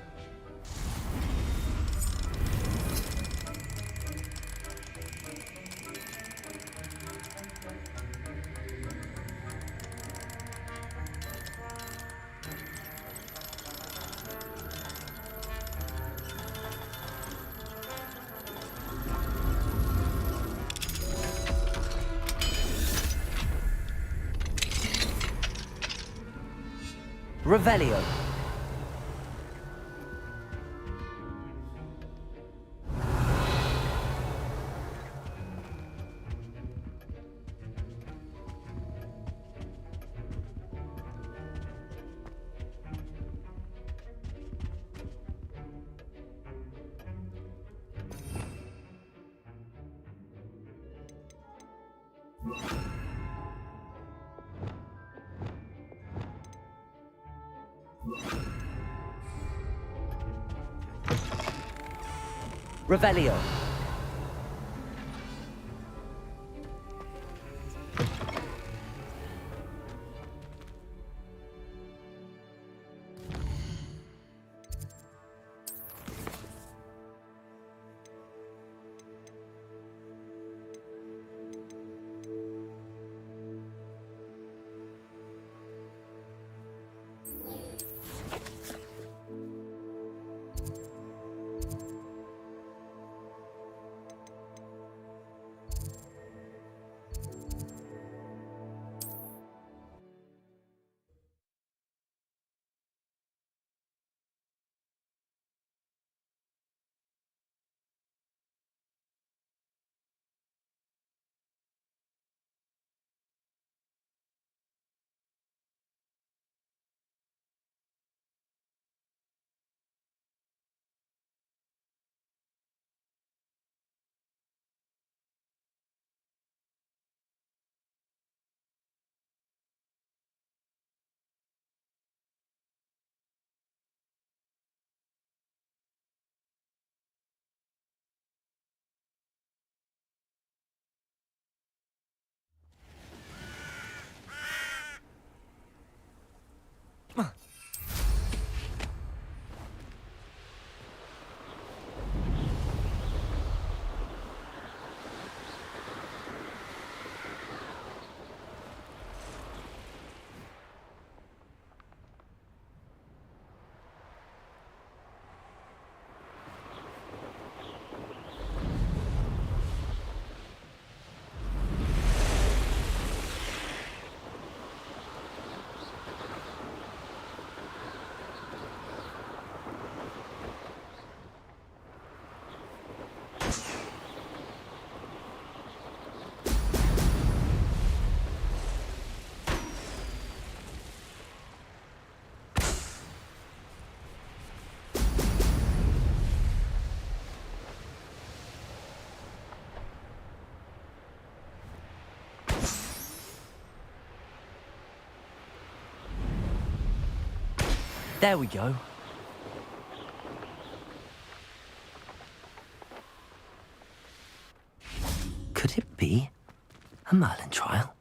Revelio. Revelio. There we go. Could it be a Merlin trial?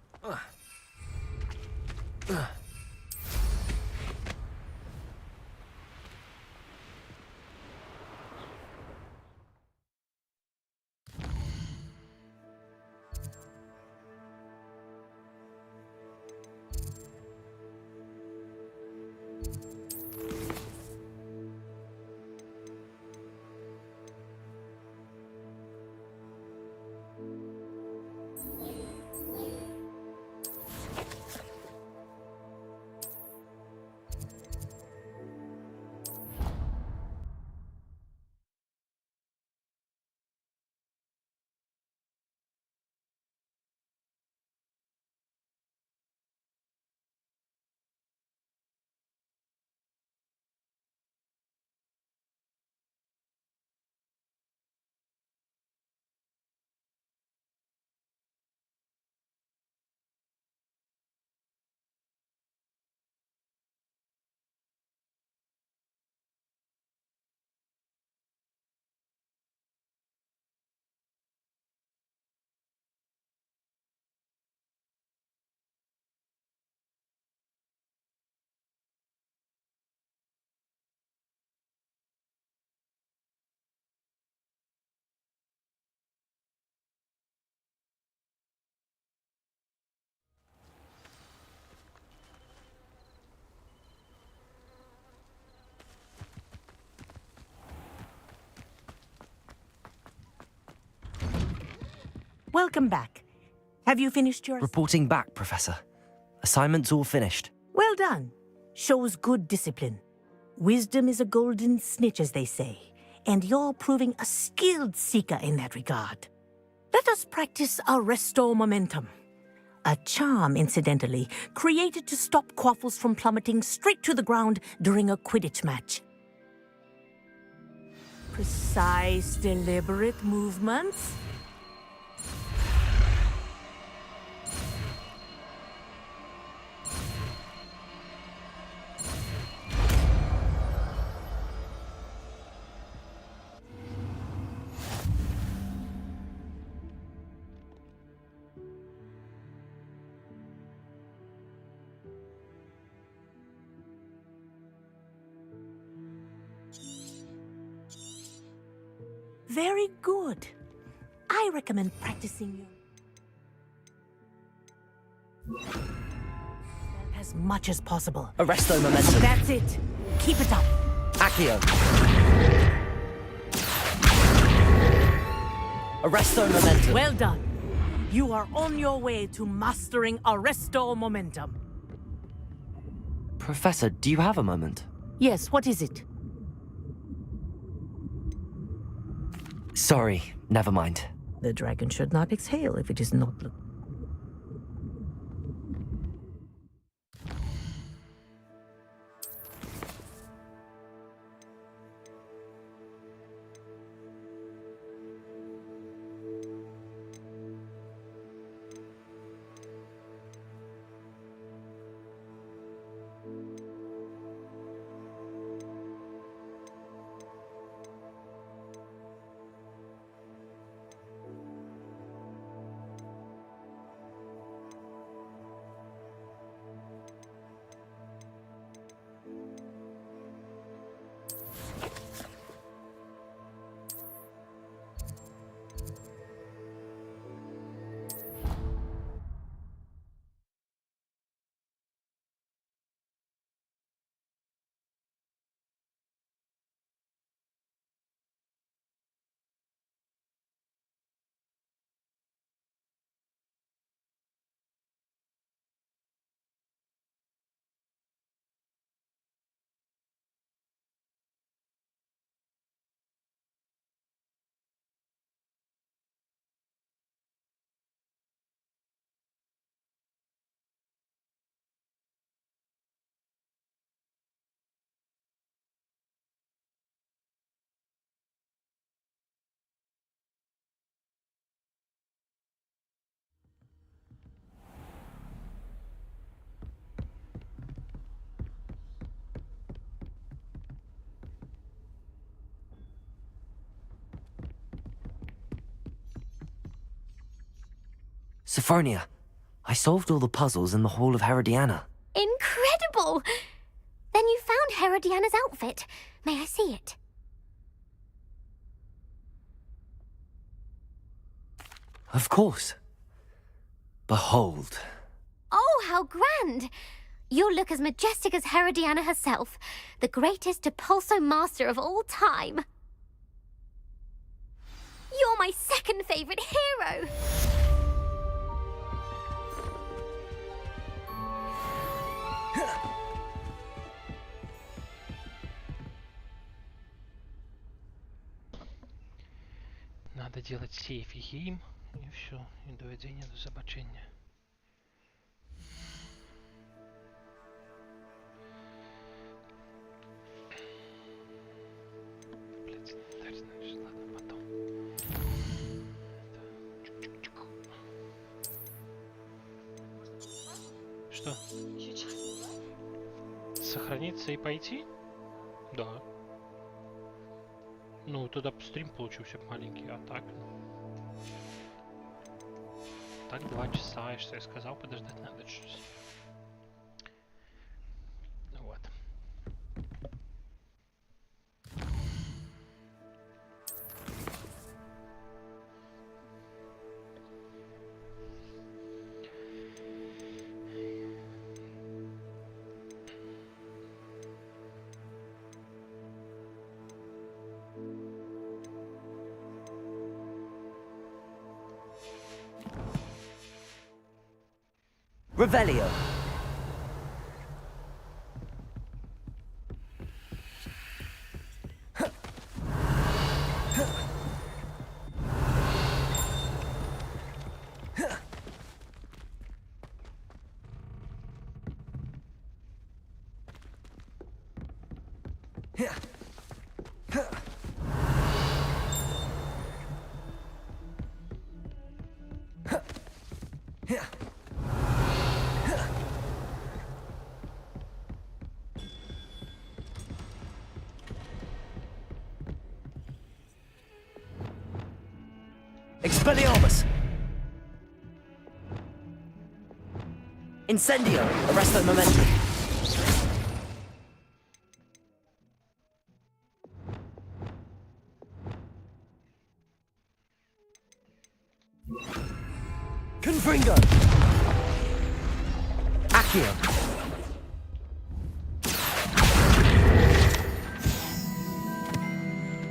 Welcome back. Have you finished your... Reporting back, Professor. Assignment's all finished. Well done. Shows good discipline. Wisdom is a golden snitch, as they say, and you're proving a skilled seeker in that regard. Let us practice our restore momentum. A charm, incidentally, created to stop quaffles from plummeting straight to the ground during a Quidditch match. Precise, deliberate movements. Very good. I recommend practicing as much as possible. Arresto momentum. That's it. Keep it up. Accio. Arresto momentum. Well done. You are on your way to mastering Arresto momentum. Professor, do you have a moment? Yes, what is it? Sorry, never mind. The dragon should not exhale if it is not... Sophronia, I solved all the puzzles in the Hall of Herodiana. Incredible! Then you found Herodiana's outfit. May I see it? Of course. Behold. Oh, how grand! You'll look as majestic as Herodiana herself, the greatest Depulso master of all time. You're my second favorite hero! Надо делать сейф и гейм, и все, и доведение до zobaczenia. Блять, значит, ладно, потом. Что? Сохраниться и пойти? Да. Ну, тогда стрим получился маленький, а так... Так 2 часа, и что я сказал, подождать надо чуть-чуть. Вот. Revelio. Expelliarmus! Incendio! Arresto momentum! here.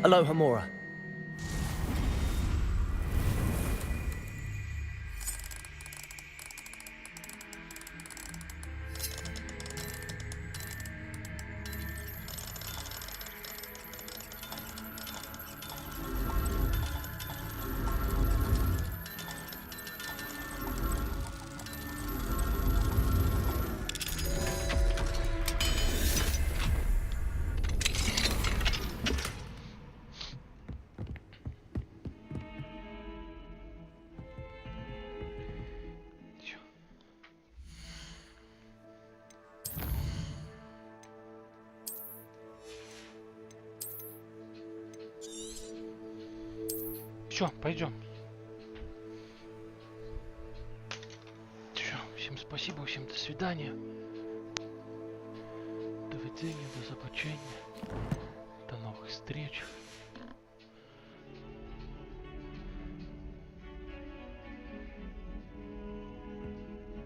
Aloha, Mora. Все, пойдем. Все, всем спасибо, всем до свидания. До видения, до забочения. До новых встреч.